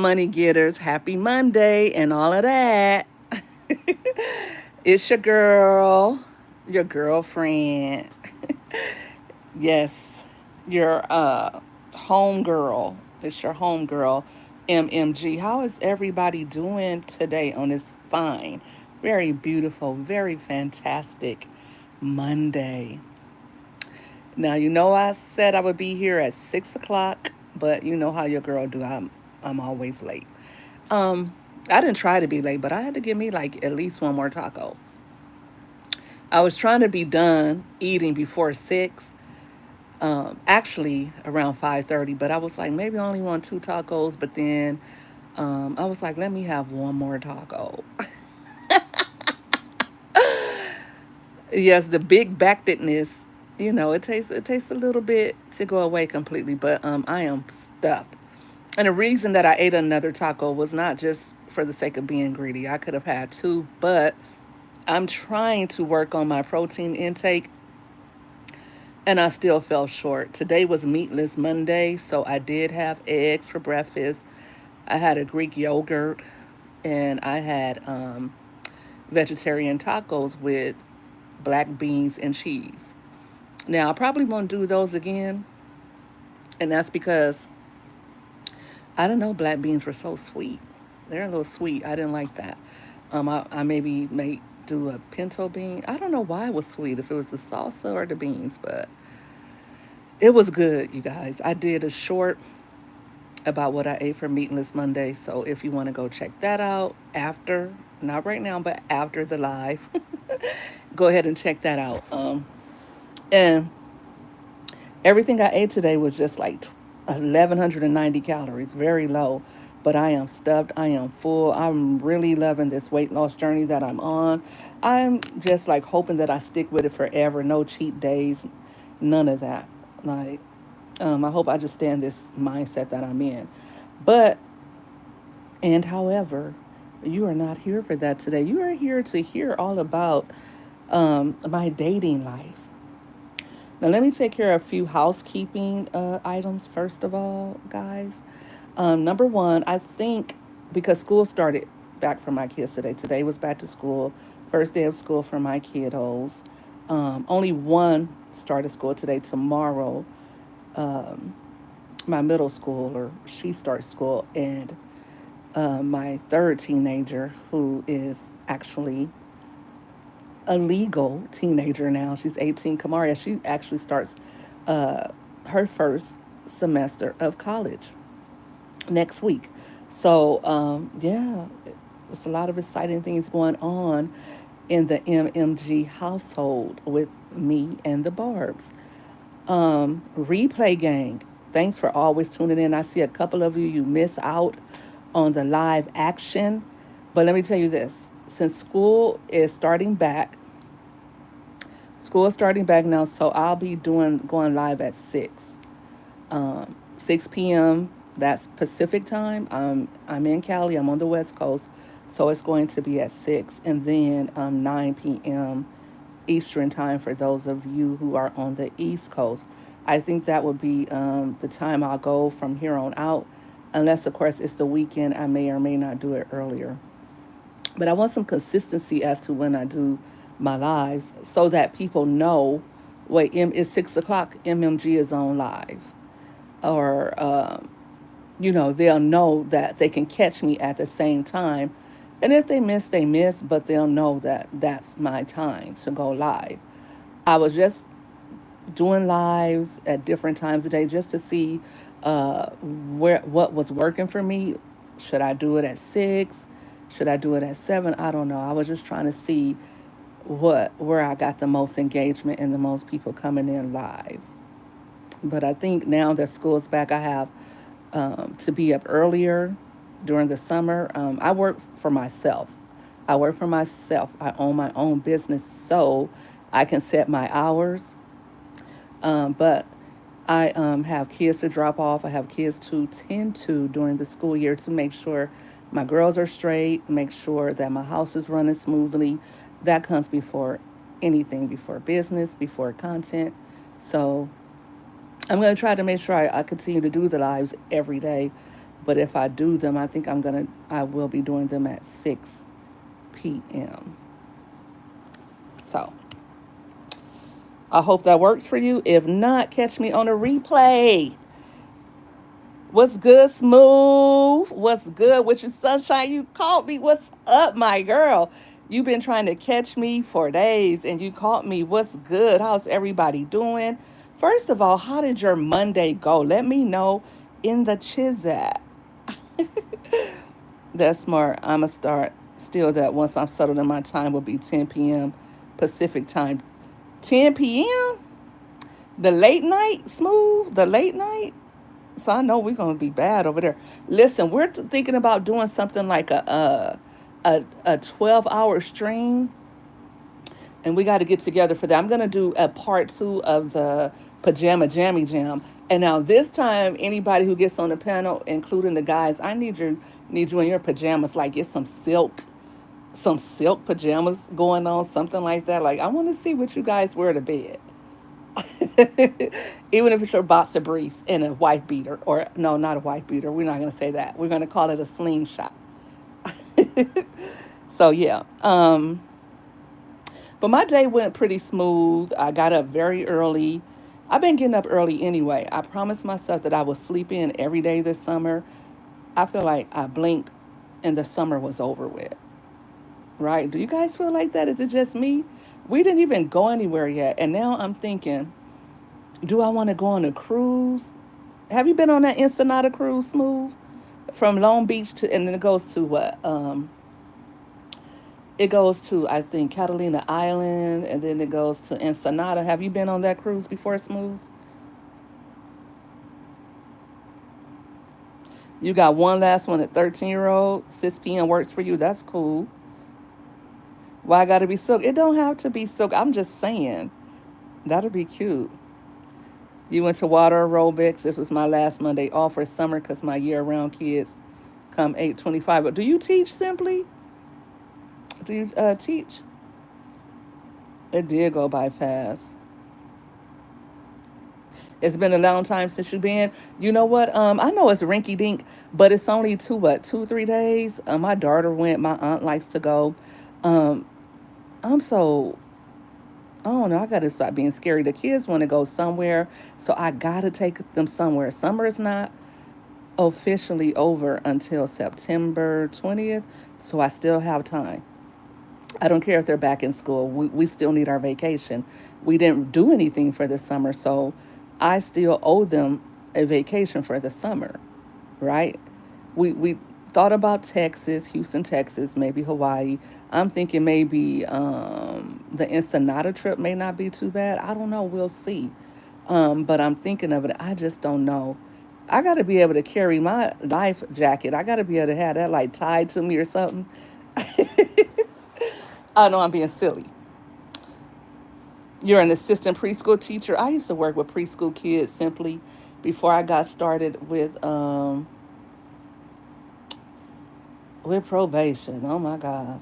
money getters? Happy Monday and all of that. It's your girlfriend. Yes, your home girl. It's your home girl, MMG. How is everybody doing today on this fine, very beautiful, very fantastic Monday? Now you know I said I would be here at 6 o'clock, but you know how your girl do. I'm always late. Um, I didn't try to be late, but I had to give me like at least one more taco. I was trying to be done eating before 6, actually around 5:30, but I was like maybe I only want two tacos, but then I was like let me have one more taco. Yes, the big backedness, it tastes a little bit to go away completely, but I am stuffed. And the reason that I ate another taco was not just for the sake of being greedy. I could have had two, but I'm trying to work on my protein intake and I still fell short. Today was meatless Monday, so I did have eggs for breakfast. I had a Greek yogurt and I had vegetarian tacos with black beans and cheese. Now, I probably won't do those again, and that's because I don't know, black beans were so sweet. They're a little sweet. I didn't like that. I maybe may do a pinto bean. I don't know why it was sweet, if it was the salsa or the beans, but it was good, you guys. I did a short about what I ate for Meatless Monday. So if you want to go check that out after, not right now, but after the live, go ahead and check that out. And everything I ate today was just like 1,190 calories, very low. But I am stuffed. I am full. I'm really loving this weight loss journey that I'm on. I'm just like hoping that I stick with it forever. No cheat days, none of that. Like, I hope I just stay in this mindset that I'm in. But, and however, you are not here for that today. You are here to hear all about my dating life. Now, let me take care of a few housekeeping items first of all, guys. Number one, I think because school started back for my kids today. Today was back to school, first day of school for my kiddos. Only one started school today. Tomorrow, um, my middle schooler, she starts school, and my third teenager, who is actually a legal teenager now. She's 18. Kamaria, she actually starts uh, her first semester of college next week. So, yeah, it's a lot of exciting things going on in the MMG household with me and the Barbs. Replay gang, thanks for always tuning in. I see a couple of you miss out on the live action. But let me tell you this, since school is starting back now, so I'll be doing going live at 6 p.m. That's Pacific time. I'm in Cali. I'm on the West Coast, so it's going to be at 6, and then 9 p.m. Eastern time for those of you who are on the East Coast. I think that would be the time I'll go from here on out, unless of course it's the weekend. I may or may not do it earlier. But I want some consistency as to when I do my lives so that people know, wait, it's 6 o'clock, MMG is on live. Or, they'll know that they can catch me at the same time. And if they miss, they miss, but they'll know that that's my time to go live. I was just doing lives at different times of day just to see what was working for me. Should I do it at 6? Should I do it at 7? I don't know. I was just trying to see where I got the most engagement and the most people coming in live. But I think now that school's back, I have to be up earlier during the summer. I work for myself. I work for myself. I own my own business, so I can set my hours. But I have kids to drop off. I have kids to tend to during the school year to make sure my girls are straight, make sure that my house is running smoothly. That comes before anything, before business, before content. So I'm going to try to make sure I continue to do the lives every day. But if I do them, I think I will be doing them at 6 p.m. So I hope that works for you. If not, catch me on a replay. What's good, Smooth? What's good with you, Sunshine? You called me. What's up, my girl? You've been trying to catch me for days and you called me. What's good? How's everybody doing? First of all, how did your Monday go? Let me know in the Chizat. That's smart. I'm going to start still that once I'm settled in my time will be 10 p.m. Pacific time. 10 p.m.? The late night, Smooth? The late night? So I know we're gonna be bad over there. Listen, we're thinking about doing something like a 12-hour stream, and we got to get together for that. I'm gonna do a part 2 of the pajama jammy jam. And now this time, anybody who gets on the panel, including the guys, I need you in your pajamas. Like get some silk pajamas going on, something like that. Like I want to see what you guys wear to bed. Even if it's your boxer briefs and a white beater, or no, not a white beater. We're not going to say that. We're going to call it a slingshot. So yeah. But my day went pretty smooth. I got up very early. I've been getting up early anyway. I promised myself that I would sleep in every day this summer. I feel like I blinked and the summer was over with. Right? Do you guys feel like that? Is it just me? We didn't even go anywhere yet. And now I'm thinking, do I want to go on a cruise? Have you been on that Ensenada cruise, Smooth? From Long Beach to, and then it goes to what? It goes to, I think, Catalina Island, and then it goes to Ensenada. Have you been on that cruise before, Smooth? You got one last one at 13-year-old. 6 p.m. works for you. That's cool. Why I gotta be silk? It don't have to be silk. I'm just saying. That'll be cute. You went to water aerobics. This was my last Monday off for summer because my year-round kids come 8:25. But do you teach simply? Do you teach? It did go by fast. It's been a long time since you've been. You know what? I know it's rinky dink, but it's only 2, 3 days. My daughter went. My aunt likes to go. Um, I'm so I don't know. I gotta stop being scary. The kids want to go somewhere, so I gotta take them somewhere. Summer is not officially over until September 20th, so I still have time. I don't care if they're back in school. We still need our vacation. We didn't do anything for the summer, so I still owe them a vacation for the summer, right? We thought about Texas, Houston, Texas, maybe Hawaii. I'm thinking maybe the Ensenada trip may not be too bad. I don't know. We'll see. But I'm thinking of it. I just don't know. I got to be able to carry my life jacket. I got to be able to have that like tied to me or something. I know I'm being silly. You're an assistant preschool teacher. I used to work with preschool kids simply before I got started with probation. Oh my gosh.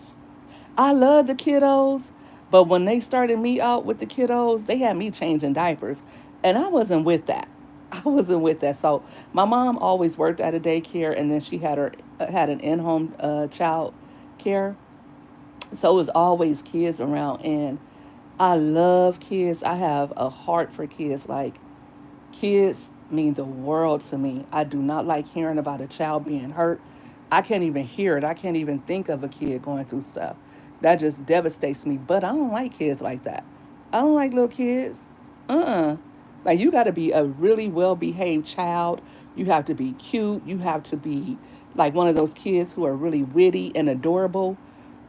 I love the kiddos, but when they started me out with the kiddos, they had me changing diapers, and I wasn't with that. I wasn't with that. So my mom always worked at a daycare, and then she had an in-home child care. So it was always kids around, and I love kids. I have a heart for kids. Like kids mean the world to me. I do not like hearing about a child being hurt. I can't even hear it. I can't even think of a kid going through stuff. That just devastates me. But I don't like kids like that. I don't like little kids. Uh-uh. Like you got to be a really well-behaved child. You have to be cute. You have to be like one of those kids who are really witty and adorable.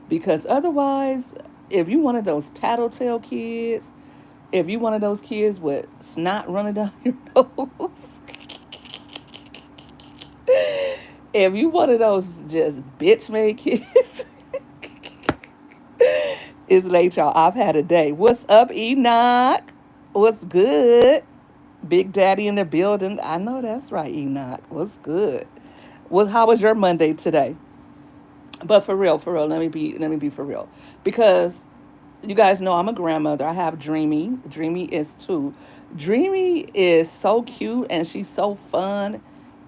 Because otherwise, if you one of those tattletale kids, if you one of those kids with snot running down your nose, if you one of those just bitch made kids, it's late, y'all. I've had a day. What's up, Enoch? What's good? Big Daddy in the building. I know that's right, Enoch. What's good? How was your Monday today? But for real, let me be for real. Because you guys know I'm a grandmother. I have Dreamy. Dreamy is 2. Dreamy is so cute and she's so fun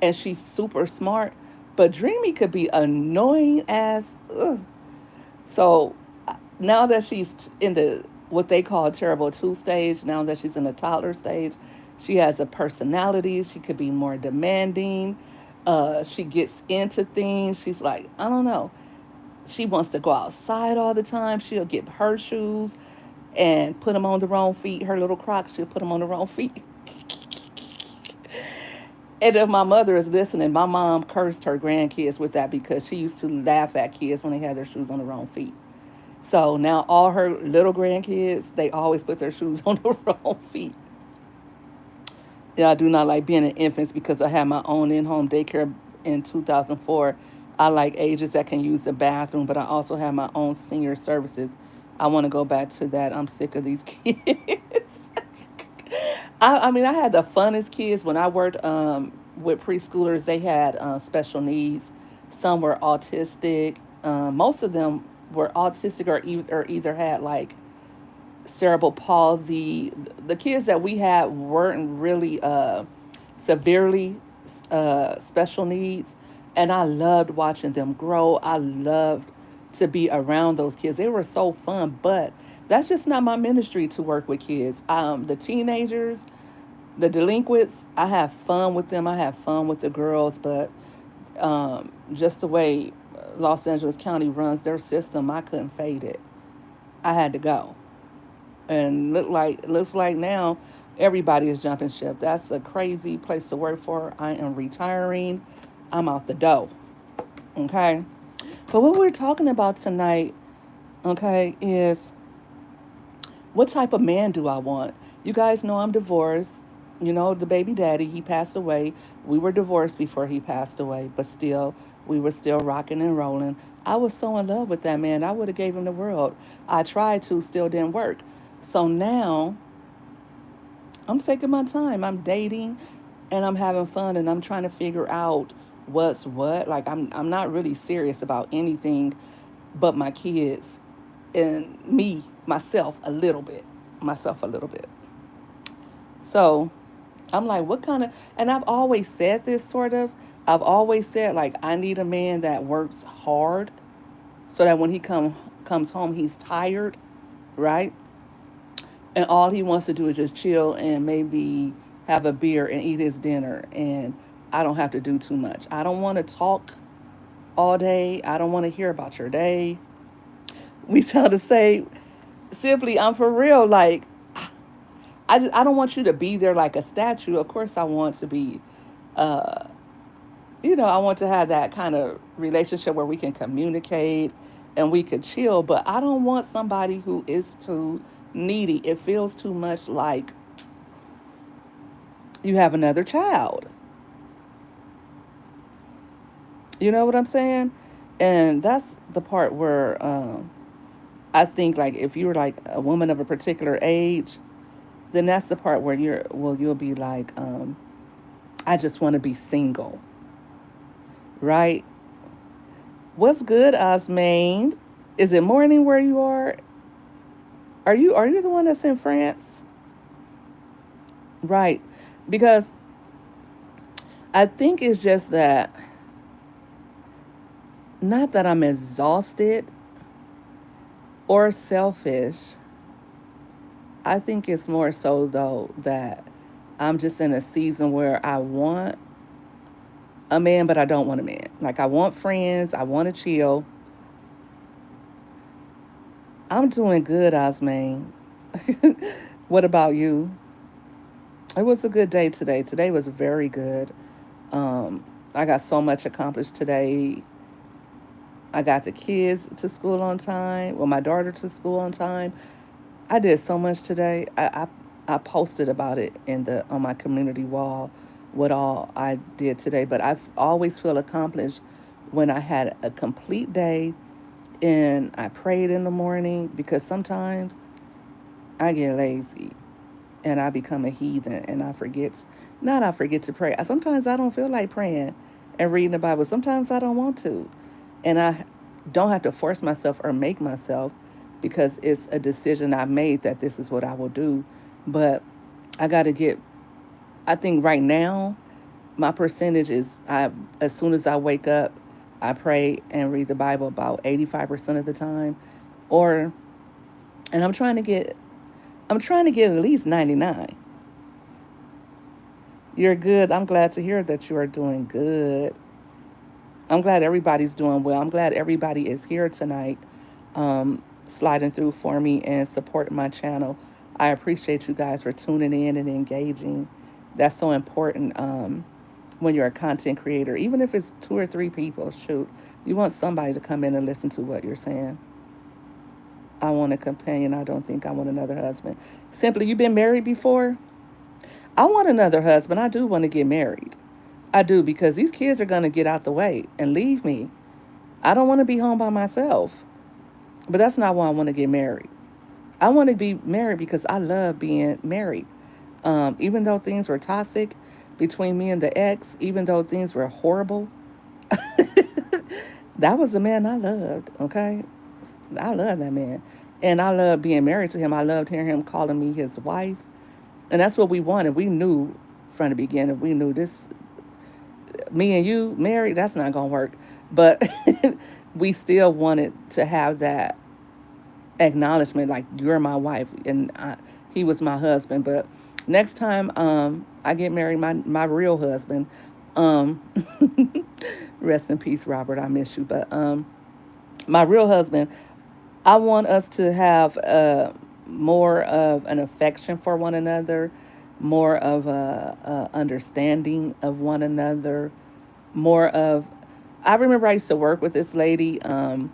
and she's super smart. But Dreamy could be annoying as ugh. So now that she's in the what they call terrible two stage, now that she's in the toddler stage, she has a personality. She could be more demanding. She gets into things. She's like, I don't know. She wants to go outside all the time. She'll get her shoes and put them on the wrong feet. Her little Crocs, she'll put them on the wrong feet. And if my mother is listening, my mom cursed her grandkids with that because she used to laugh at kids when they had their shoes on the wrong feet. So now all her little grandkids, they always put their shoes on the wrong feet. Yeah, I do not like being an infant because I had my own in-home daycare in 2004. I like ages that can use the bathroom, but I also have my own senior services. I want to go back to that. I'm sick of these kids. I mean, I had the funnest kids when I worked with preschoolers. They had special needs. Some were autistic. Most of them were autistic or either had like cerebral palsy. The kids that we had weren't really severely special needs, and I loved watching them grow. I loved to be around those kids. They were so fun, but that's just not my ministry to work with kids. The teenagers, the delinquents, I have fun with them. I have fun with the girls, but just the way Los Angeles County runs their system, I couldn't fade it. I had to go, and looks like now everybody is jumping ship. That's a crazy place to work for. I am retiring. I'm out the door. Okay. But what we're talking about tonight, okay, is what type of man do I want? You guys know I'm divorced. You know, the baby daddy, he passed away. We were divorced before he passed away, but still, we were still rocking and rolling. I was so in love with that man. I would have gave him the world. I tried to, still didn't work. So now I'm taking my time. I'm dating and I'm having fun and I'm trying to figure out what's what. Like I'm not really serious about anything but my kids and me, myself a little bit. Myself a little bit. So I'm like, what kind of, and I've always said this sort of, I've always said, like, I need a man that works hard so that when comes home, he's tired, right? And all he wants to do is just chill and maybe have a beer and eat his dinner. And I don't have to do too much. I don't want to talk all day. I don't want to hear about your day. We tell to say, simply, I'm for real. Like, I don't want you to be there like a statue. Of course, I want to be, uh, I want to have that kind of relationship where we can communicate and we could chill. But I don't want somebody who is too needy. It feels too much like you have another child. You know what I'm saying? And that's the part where I think like if you're like a woman of a particular age, then that's the part where you'll be like, I just want to be single, right? What's good, Osmain? Is it morning where you are? Are you the one that's in France? Right. Because I think it's just that not that I'm exhausted or selfish. I think it's more so though that I'm just in a season where I want a man, but I don't want a man. Like I want friends, I want to chill. I'm doing good, Osmain. What about you? It was a good day today. Today was very good. I got so much accomplished today. I got the kids to school on time. Well, my daughter to school on time. I did so much today. I posted about it in the on my community wall what all I did today. But I always feel accomplished when I had a complete day and I prayed in the morning because sometimes I get lazy and I become a heathen and I forget not I forget to pray. Sometimes I don't feel like praying and reading the Bible. Sometimes I don't want to. And I don't have to force myself or make myself because it's a decision I made that this is what I will do. But I got to get, I think right now, My percentage is, as soon as I wake up, I pray and read the Bible about 85% of the time, or and I'm trying to get at least 99. You're good. I'm glad to hear that you are doing good. I'm glad everybody's doing well. I'm glad everybody is here tonight, sliding through for me and supporting my channel. I appreciate you guys for tuning in and engaging. That's so important, when you're a content creator. Even if it's two or three people, shoot, you want somebody to come in and listen to what you're saying. I want a companion. I don't think I want another husband. Simply, you've been married before? I want another husband. I do want to get married. I do, because these kids are going to get out the way and leave me. I don't want to be home by myself. But that's not why I want to get married. I want to be married because I love being married. Even though things were toxic between me and the ex, even though things were horrible, that was the man I loved, okay? I love that man. And I love being married to him. I loved hearing him calling me his wife. And that's what we wanted. We knew from the beginning, we knew this, me and you married, that's not going to work. But we still wanted to have that acknowledgement, like, you're my wife, and he was my husband. But next time, I get married, my real husband, um, rest in peace, Robert. I miss you. But my real husband, I want us to have more of an affection for one another, more of a understanding of one another, more of. I remember I used to work with this lady, and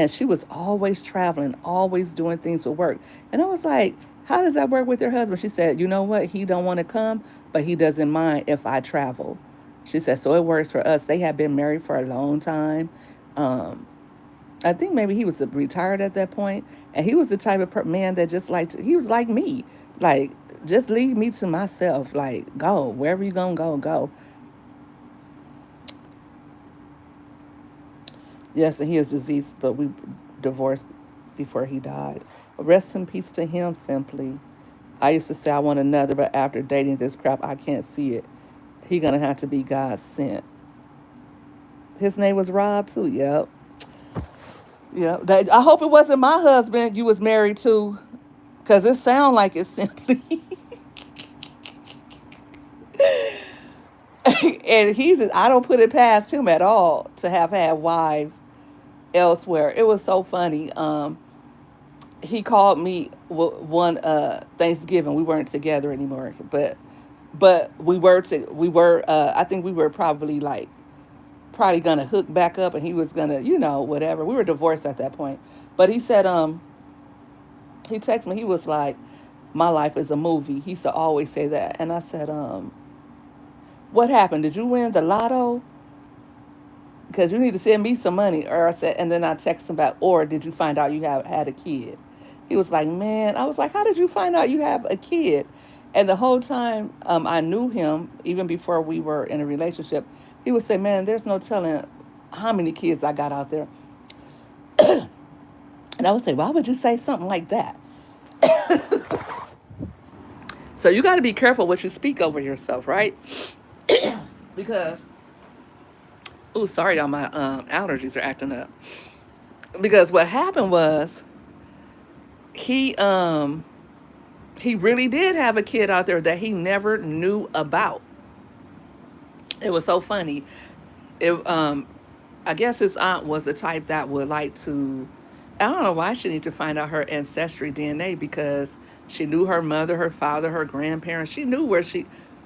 she was always traveling, always doing things with work, and I was like, "How does that work with your husband?" She said, "You know what? He don't want to come, but he doesn't mind if I travel." She said, "So it works for us." They had been married for a long time. Um, I think maybe he was retired at that point, and he was the type of man that just liked. He was like me, like, just leave me to myself. Like, go wherever you gonna go, go. Yes, and he is deceased, but we divorced before he died. Rest in peace to him. Simply, I used to say I want another, but after dating this crap, I can't see it. He gonna have to be God sent. His name was Rob too. Yep, yep. I hope it wasn't my husband you was married to, cause it sound like it's simply. And I don't put it past him at all to have had wives elsewhere. It was so funny. He called me one Thanksgiving. We weren't together anymore, but we were I think we were probably gonna hook back up, and he was gonna, whatever. We were divorced at that point. But he said, he texted me, he was like, "My life is a movie." He used to always say that. And I said, "What happened? Did you win the lotto? Because you need to send me some money." Or I said, and then I text him back, "Or did you find out you have had a kid?" He was like, "Man," I was like, "How did you find out you have a kid?" And the whole time, I knew him, even before we were in a relationship, he would say, "Man, there's no telling how many kids I got out there." And I would say, "Why would you say something like that?" So you got to be careful what you speak over yourself, right? Because, oh, sorry, y'all, my allergies are acting up. Because what happened was, he um he really did have a kid out there that he never knew about. It was so funny. It I guess his aunt was the type that would like to. I don't know why she needed to find out her ancestry DNA, because she knew her mother, her father, her grandparents. She knew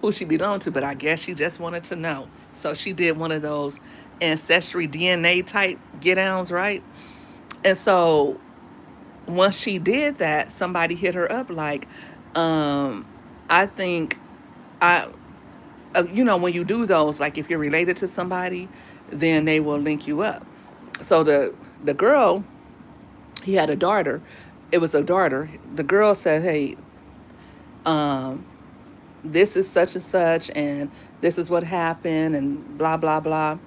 who she belonged to, but I guess she just wanted to know. So she did one of those ancestry DNA type get downs, right? And so once she did that, somebody hit her up like, um, I think I, when you do those, like if you're related to somebody, then they will link you up. So the girl, he had a daughter. It was a daughter. The girl said, "Hey, um, this is such and such, and this is what happened, and blah blah blah."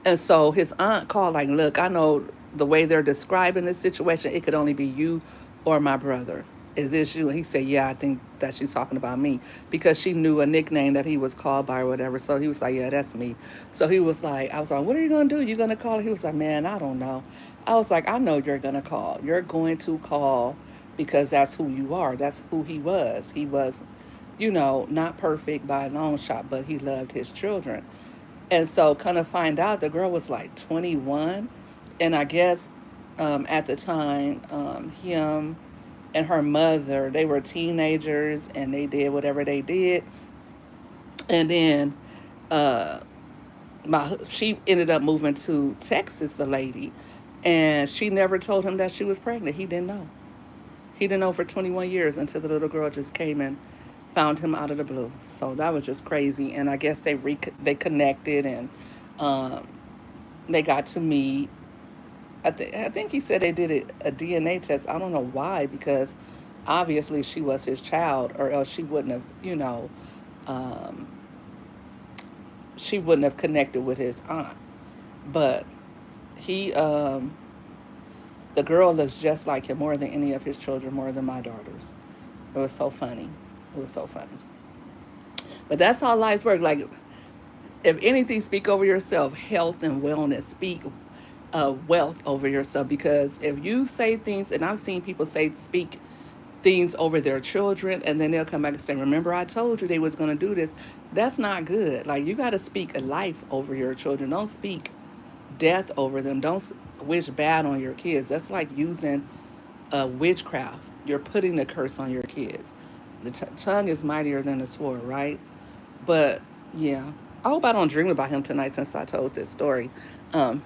And so his aunt called, like, "Look, I know the way they're describing this situation. It could only be you or my brother." Is this you? And he said, yeah, I think that she's talking about me, because she knew a nickname that he was called by or whatever. So he was like, yeah, that's me. So he was like, I was like, what are you going to do? You going to call? He was like, man, I don't know. I was like, I know you're going to call. You're going to call because that's who you are. That's who he was. He was, not perfect by a long shot, but he loved his children. And so, kind of find out the girl was like 21. And I guess at the time, him and her mother, they were teenagers and they did whatever they did. And then uh, she ended up moving to Texas, the lady, and she never told him that she was pregnant. He didn't know. He didn't know for 21 years until the little girl just came and found him out of the blue. So that was just crazy. And I guess they connected, and um, they got to meet. I think he said they did a DNA test. I don't know why, because obviously she was his child, or else um, she wouldn't have connected with his aunt. But he, the girl looks just like him, more than any of his children, more than my daughters. It was so funny. It was so funny. But that's how lives work. Like, if anything, speak over yourself. Health and wellness. Speak wealth over yourself, because if you say things, and I've seen people speak things over their children, and then they'll come back and say, remember I told you they was going to do this. That's not good. Like, you got to speak life over your children. Don't speak death over them. Don't wish bad on your kids. That's like using witchcraft. You're putting a curse on your kids. The tongue is mightier than the sword, right? But yeah, I hope I don't dream about him tonight since I told this story. um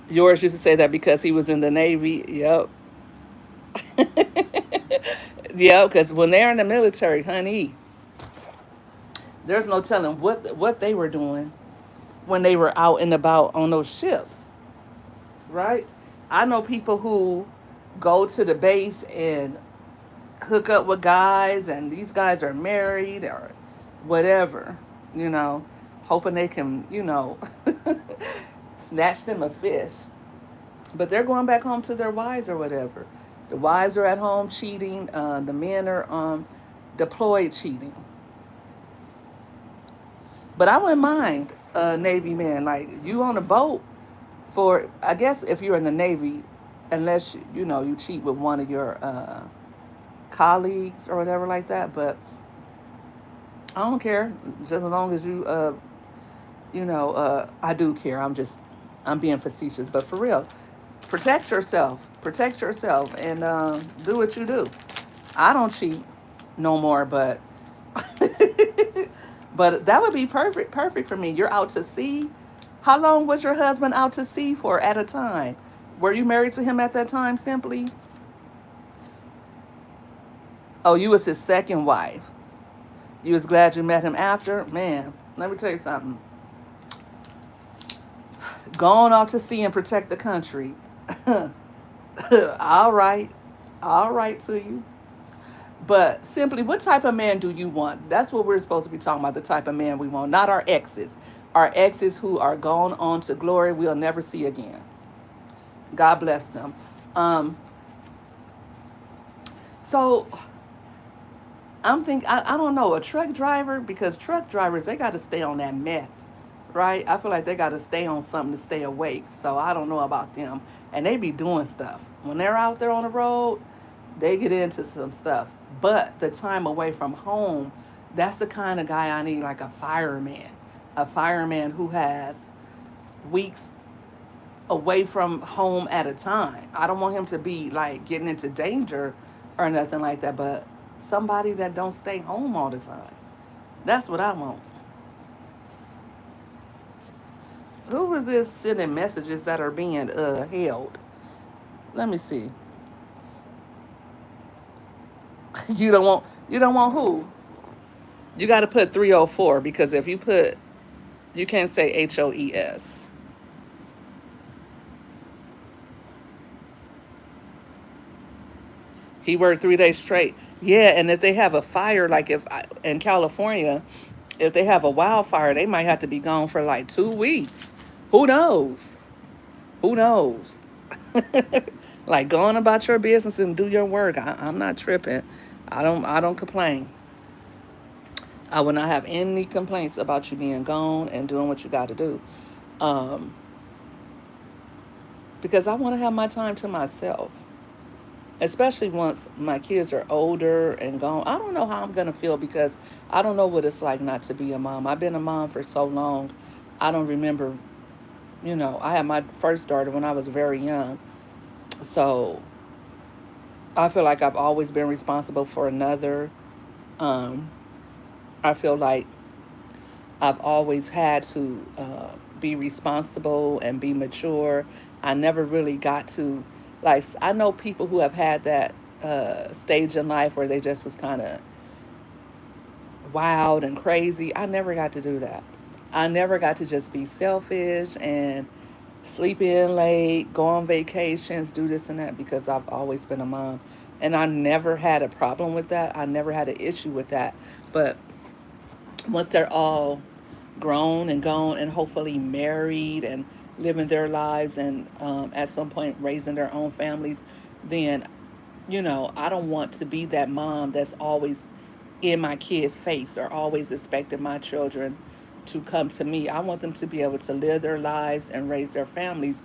Yours used to say that because he was in the Navy. Yep. Yeah, because when they're in the military, honey, there's no telling what they were doing when they were out and about on those ships, right? I know people who go to the base and hook up with guys, and these guys are married or whatever, you know, hoping they can, snatch them a fish. But they're going back home to their wives or whatever. The wives are at home cheating. The men are deployed cheating. But I wouldn't mind a Navy man. Like, you on a boat for, I guess if you're in the Navy, unless, you cheat with one of your colleagues or whatever like that. But I don't care. Just as long as I do care. I'm being facetious. But for real, protect yourself. Protect yourself, and do what you do. I don't cheat no more, but but that would be perfect for me. You're out to sea. How long was your husband out to sea for at a time? Were you married to him at that time, simply? Oh, you was his second wife. You was glad you met him after? Man, let me tell you something. Going off to sea and protect the country. All right. All right to you. But simply, what type of man do you want? That's what we're supposed to be talking about, the type of man we want, not our exes. Our exes who are gone on to glory, we'll never see again. God bless them. Um, so I don't know, a truck driver, because truck drivers, they got to stay on that meth, right? I feel like they got to stay on something to stay awake. So I don't know about them. And they be doing stuff. When they're out there on the road, they get into some stuff. But the time away from home, that's the kind of guy I need, like a fireman. A fireman who has weeks away from home at a time. I don't want him to be like getting into danger or nothing like that, but somebody that don't stay home all the time. That's what I want. Who is this sending messages that are being held? Let me see. You don't want who? You got to put 304, because if you put, you can't say HOES. He worked 3 days straight. Yeah, and if they have a fire, like if in California, if they have a wildfire, they might have to be gone for like 2 weeks. Who knows? Who knows? Like, go on about your business and do your work. I'm not tripping. I don't complain. I will not have any complaints about you being gone and doing what you got to do. Um, because I want to have my time to myself, especially once my kids are older and gone. I don't know how I'm going to feel because I don't know what it's like not to be a mom. I've been a mom for so long. I don't remember, I had my first daughter when I was very young. So I feel like I've always been responsible for another. Um, I feel like I've always had to be responsible and be mature. I never really got to, like, I know people who have had that stage in life where they just was kind of wild and crazy. I never got to do that. I never got to just be selfish and sleep in late, go on vacations, do this and that because I've always been a mom. And I never had a problem with that. I never had an issue with that. But once they're all grown and gone and hopefully married and living their lives and at some point raising their own families, then, I don't want to be that mom that's always in my kids' face or always expecting my children to come to me. I want them to be able to live their lives and raise their families.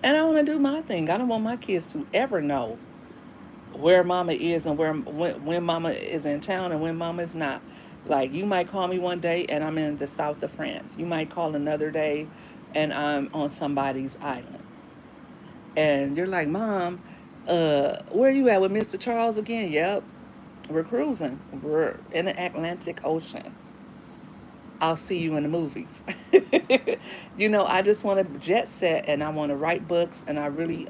And I want to do my thing. I don't want my kids to ever know where mama is and when mama is in town and when mama is not. Like, you might call me one day and I'm in the south of France. You might call another day and I'm on somebody's island. And you're like, Mom, where you at with Mr. Charles again? Yep. We're cruising. We're in the Atlantic Ocean. I'll see you in the movies. I just want to jet set and I want to write books and I really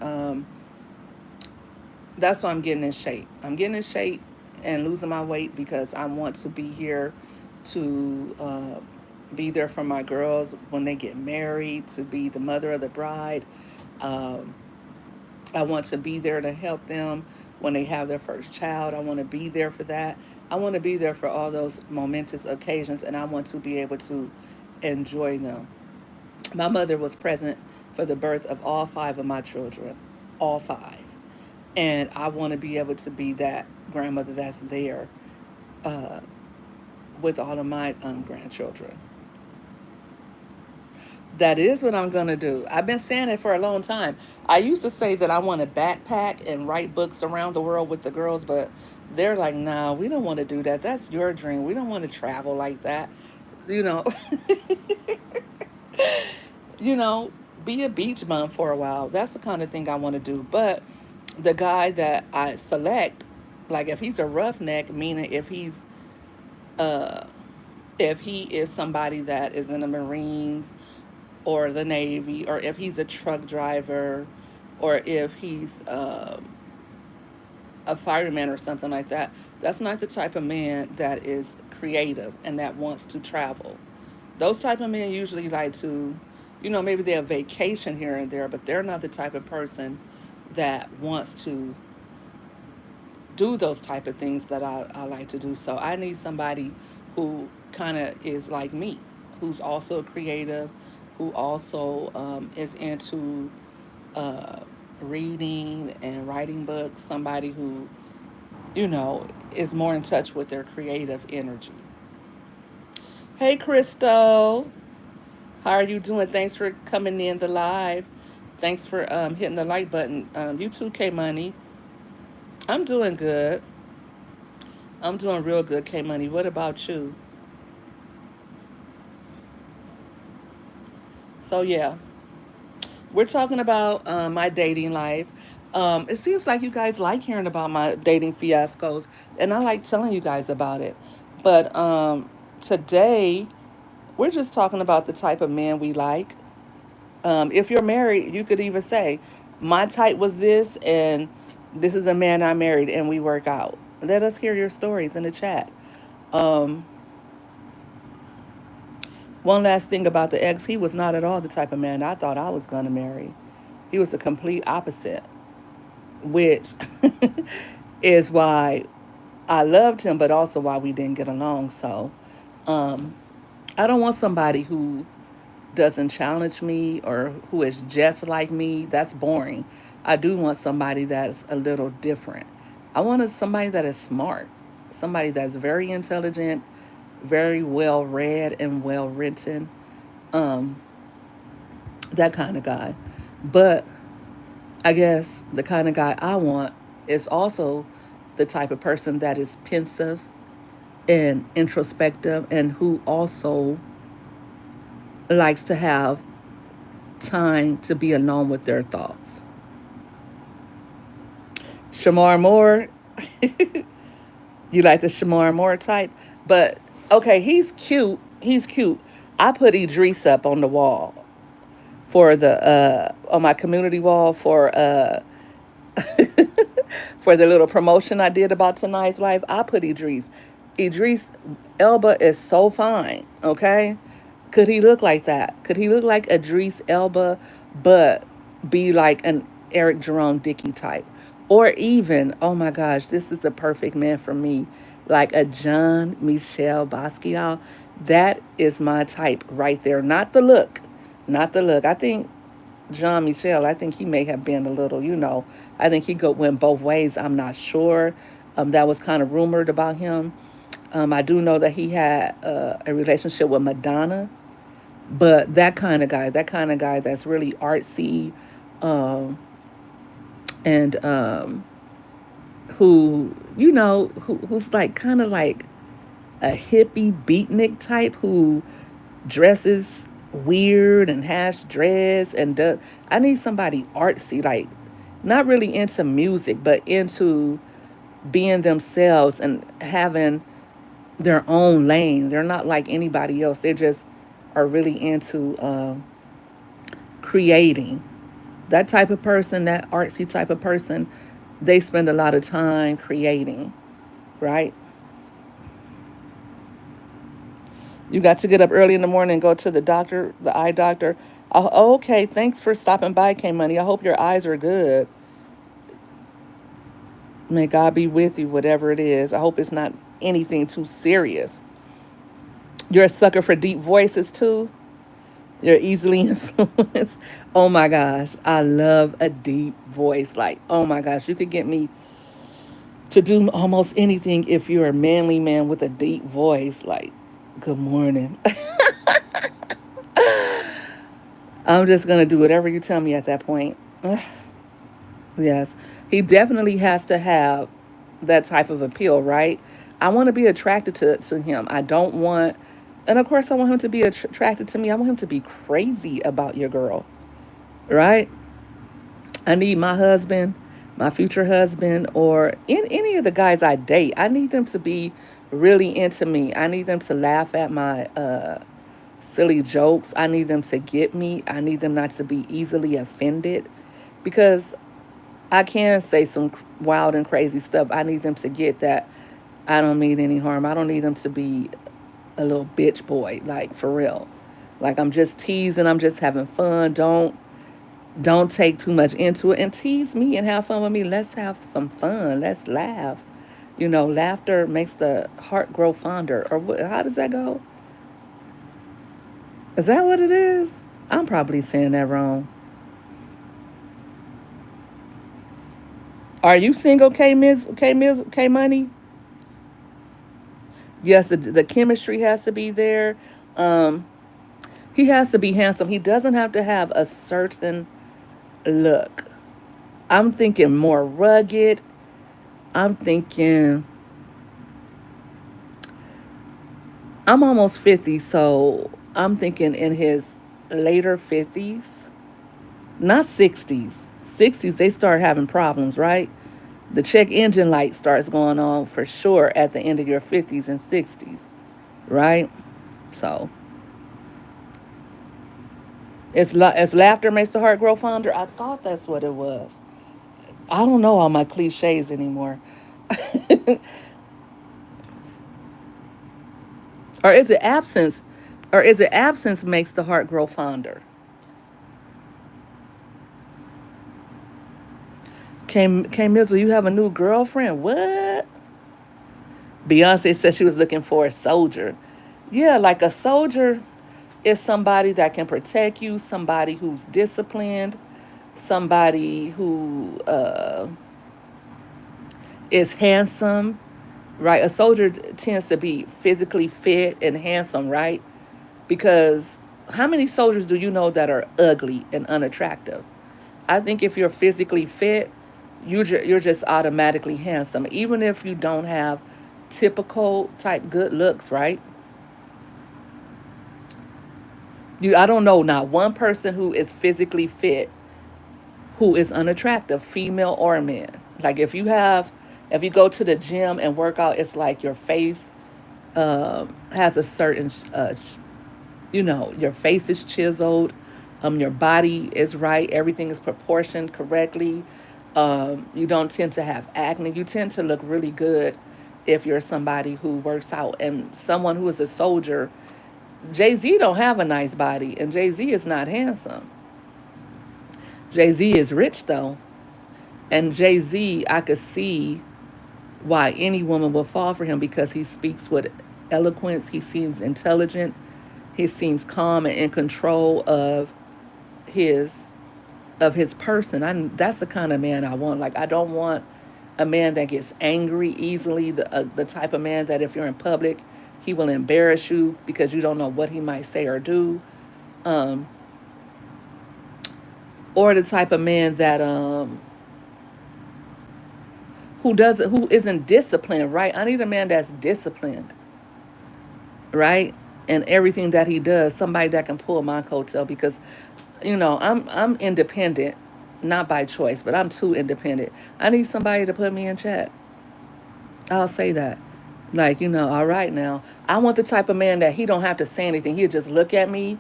that's why I'm getting in shape. I'm getting in shape and losing my weight because I want to be here to be there for my girls when they get married, to be the mother of the bride. Um, I want to be there to help them when they have their first child. I want to be there for that. I want to be there for all those momentous occasions and I want to be able to enjoy them. My mother was present for the birth of all five of my children, all five. And I want to be able to be that grandmother that's there uh, with all of my grandchildren. That is what I'm going to do. I've been saying it for a long time. I used to say that I want to backpack and write books around the world with the girls, but they're like, nah, we don't want to do that. That's your dream. We don't want to travel like that. You know, you know, be a beach bum for a while. That's the kind of thing I want to do. But the guy that I select, like if he's a roughneck, meaning uh if he is somebody that is in the Marines or the Navy, or if he's a truck driver, or if he's a fireman or something like that, that's not the type of man that is creative and that wants to travel. Those type of men usually like to, maybe they're vacation here and there, but they're not the type of person that wants to do those type of things that I like to do. So I need somebody who kind of is like me, who's also creative, who also is into uh, reading and writing books, somebody who, is more in touch with their creative energy. Hey, Crystal. How are you doing? Thanks for coming in the live. Thanks for hitting the like button. You too, K Money. I'm doing good. I'm doing real good, K Money. What about you? So yeah, we're talking about my dating life. It seems like you guys like hearing about my dating fiascos, and I like telling you guys about it. But today, we're just talking about the type of man we like. If you're married, you could even say, "My type was this, and this is a man I married, and we work out." Let us hear your stories in the chat. Um, One last thing about the ex, he was not at all the type of man I thought I was going to marry. He was the complete opposite, which is why I loved him, but also why we didn't get along. So I don't want somebody who doesn't challenge me or who is just like me, that's boring. I do want somebody that's a little different. I want somebody that is smart, somebody that's very intelligent, very well read and well written, um, that kind of guy. But I guess the kind of guy I want is also the type of person that is pensive and introspective and who also likes to have time to be alone with their thoughts. Shamar Moore, you like the Shamar Moore type? But okay, he's cute. He's cute. I put Idris up on the wall for the on my community wall for the little promotion I did about tonight's live. I put Idris. Idris Elba is so fine, okay? Could he look like that? Could he look like Idris Elba, but be like an Eric Jerome Dickey type? Or even, oh my gosh, this is the perfect man for me, like a John Michel Basquiat. That is my type right there. Not the look, not the look. I think John Michel, I think he may have been a little, I think he could went both ways. I'm not sure. That was kind of rumored about him. I do know that he had a relationship with Madonna, but that kind of guy that's really artsy, um, and who's like kind of like a hippie beatnik type who dresses weird and has dreads and does. I need somebody artsy, like not really into music, but into being themselves and having their own lane. They're not like anybody else. They just are really into creating. That type of person, that artsy type of person, they spend a lot of time creating, right? You got to get up early in the morning and go to the doctor, the eye doctor. Oh, okay, thanks for stopping by, K Money. I hope your eyes are good. May God be with you, whatever it is. I hope it's not anything too serious. You're a sucker for deep voices too. You're easily influenced. Oh my gosh, I love a deep voice. Like, oh my gosh, you could get me to do almost anything if you're a manly man with a deep voice. Like, good morning. I'm just gonna do whatever you tell me at that point. Yes, he definitely has to have that type of appeal, right? I want to be attracted to him. I don't want, and of course, I want him to be attracted to me. I want him to be crazy about your girl, right? I need my husband, my future husband, or any of the guys I date. I need them to be really into me. I need them to laugh at my silly jokes. I need them to get me. I need them not to be easily offended because I can say some wild and crazy stuff. I need them to get that I don't mean any harm. I don't need them to be a little bitch boy, like for real. Like I'm just teasing, I'm just having fun. Don't take too much into it and tease me and have fun with me. Let's have some fun. Let's laugh. Laughter makes the heart grow fonder. Or how does that go? Is that what it is? I'm probably saying that wrong. Are you single, K Miz, K Miz, K Money? Yes, the chemistry has to be there. Um, he has to be handsome. He doesn't have to have a certain look. I'm thinking more rugged. I'm thinking I'm almost 50, so I'm thinking in his later 50s, not 60s. 60s, they start having problems, right? The check engine light starts going on for sure at the end of your 50s and 60s, right? So, as laughter makes the heart grow fonder. I thought that's what it was. I don't know all my cliches anymore. Or is it absence? Or is it absence makes the heart grow fonder? K Mizzle, you have a new girlfriend? What? Beyonce said she was looking for a soldier. Yeah, like a soldier. It's somebody that can protect you, somebody who's disciplined, somebody who is handsome, right? A soldier tends to be physically fit and handsome, right? Because how many soldiers do you know that are ugly and unattractive? I think if you're physically fit, you're just automatically handsome, even if you don't have typical type good looks, right? I don't know not one person who is physically fit who is unattractive, female or man. Like if you go to the gym and work out, it's like your face has a certain your face is chiseled, your body is right, everything is proportioned correctly. You don't tend to have acne. You tend to look really good if you're somebody who works out. And someone who is a soldier, Jay-Z don't have a nice body, and Jay-Z is not handsome. Jay-Z is rich though, and Jay-Z, I could see why any woman will fall for him because he speaks with eloquence. He seems intelligent. He seems calm and in control his his person. That's the kind of man I want. Like I don't want a man that gets angry easily. The type of man that if you're in public, he will embarrass you because you don't know what he might say or do. Um, or the type of man that who isn't disciplined. Right? I need a man that's disciplined. Right? And everything that he does, somebody that can pull my coattail because I'm independent, not by choice, but I'm too independent. I need somebody to put me in check. I'll say that. Like, all right now. I want the type of man that he don't have to say anything. He'll just look at me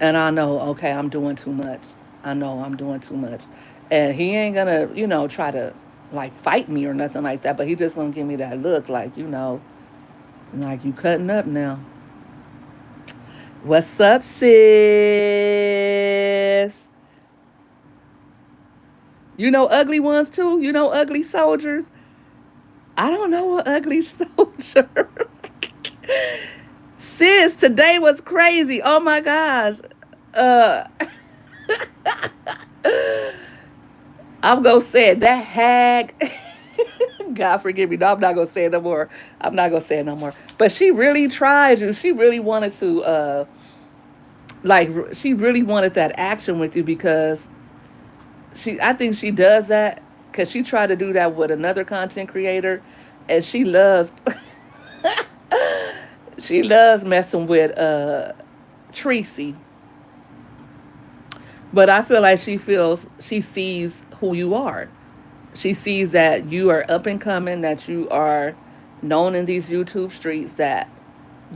and I know, okay, I'm doing too much. I know I'm doing too much. And he ain't gonna, try to like fight me or nothing like that, but he just gonna give me that look like, like you cutting up now. What's up, sis? You know ugly ones too? You know ugly soldiers? I don't know an ugly soldier. Sis, today was crazy. Oh my gosh. Uh I'm gonna say it. That hag. God forgive me. No, I'm not gonna say it no more. I'm not gonna say it no more. But she really tried you. She really wanted to she really wanted that action with you because I think she does that because she tried to do that with another content creator and she loves she loves messing with Tracy. But I feel like she sees who you are. She sees that you are up and coming, that you are known in these YouTube streets, that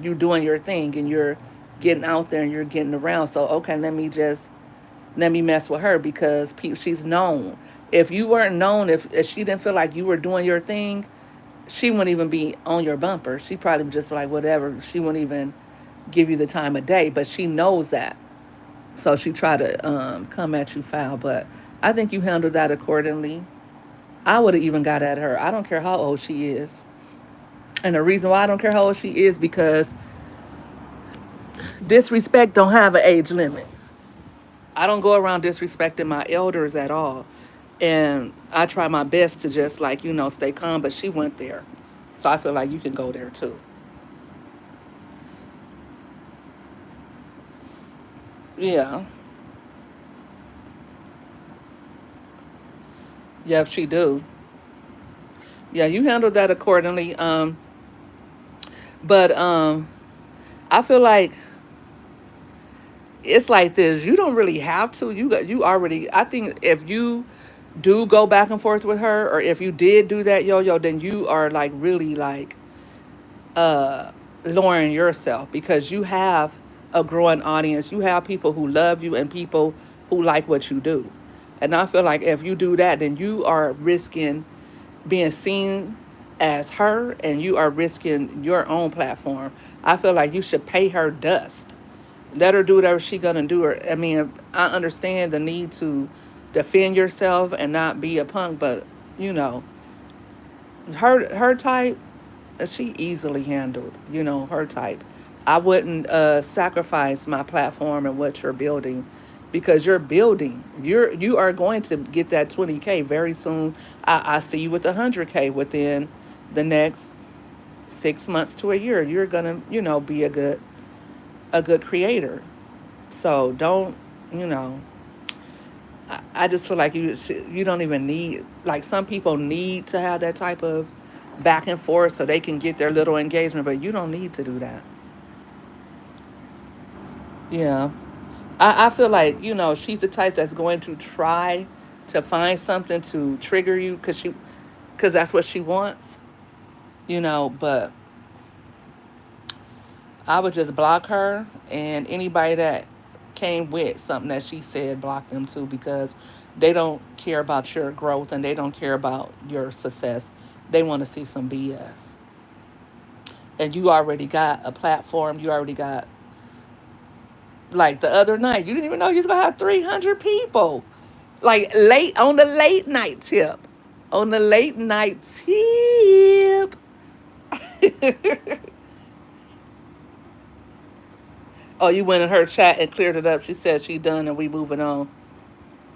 you're doing your thing and you're getting out there and you're getting around. So okay, let me mess with her because she's known. If you weren't known, if she didn't feel like you were doing your thing, she wouldn't even be on your bumper. She probably would just be like whatever. She wouldn't even give you the time of day. But she knows that, so she tried to come at you foul. But I think you handled that accordingly. I would have even got at her. I don't care how old she is. And the reason why I don't care how old she is because disrespect don't have an age limit. I don't go around disrespecting my elders at all. And I try my best to just like, stay calm, but she went there. So I feel like you can go there too. Yeah. Yep, she do. Yeah, you handled that accordingly. But I feel like it's like this. You don't really have to. You already. I think if you do go back and forth with her, or if you did do that yo-yo, then you are like really like lowering yourself because you have a growing audience. You have people who love you and people who like what you do. And I feel like if you do that, then you are risking being seen as her and you are risking your own platform. I feel like you should pay her dust. Let her do whatever she gonna do. Her. I mean, I understand the need to defend yourself and not be a punk, but you know, her type, she easily handled. Her type. I wouldn't sacrifice my platform and what you're building, because you're building. You are going to get that 20K very soon. I see you with 100K within the next 6 months to a year. You're gonna, be a good creator. So don't, you know. I just feel like you don't even need, like, some people need to have that type of back and forth so they can get their little engagement, but you don't need to do that. Yeah. I feel like, she's the type that's going to try to find something to trigger you because that's what she wants, but I would just block her, and anybody that came with something that she said, block them too, because they don't care about your growth and they don't care about your success. They want to see some BS. And you already got a platform. You already got, like the other night, you didn't even know you was going to have 300 people. Like late on the late night tip. On the late night tip. Oh, you went in her chat and cleared it up. She said she done and we moving on.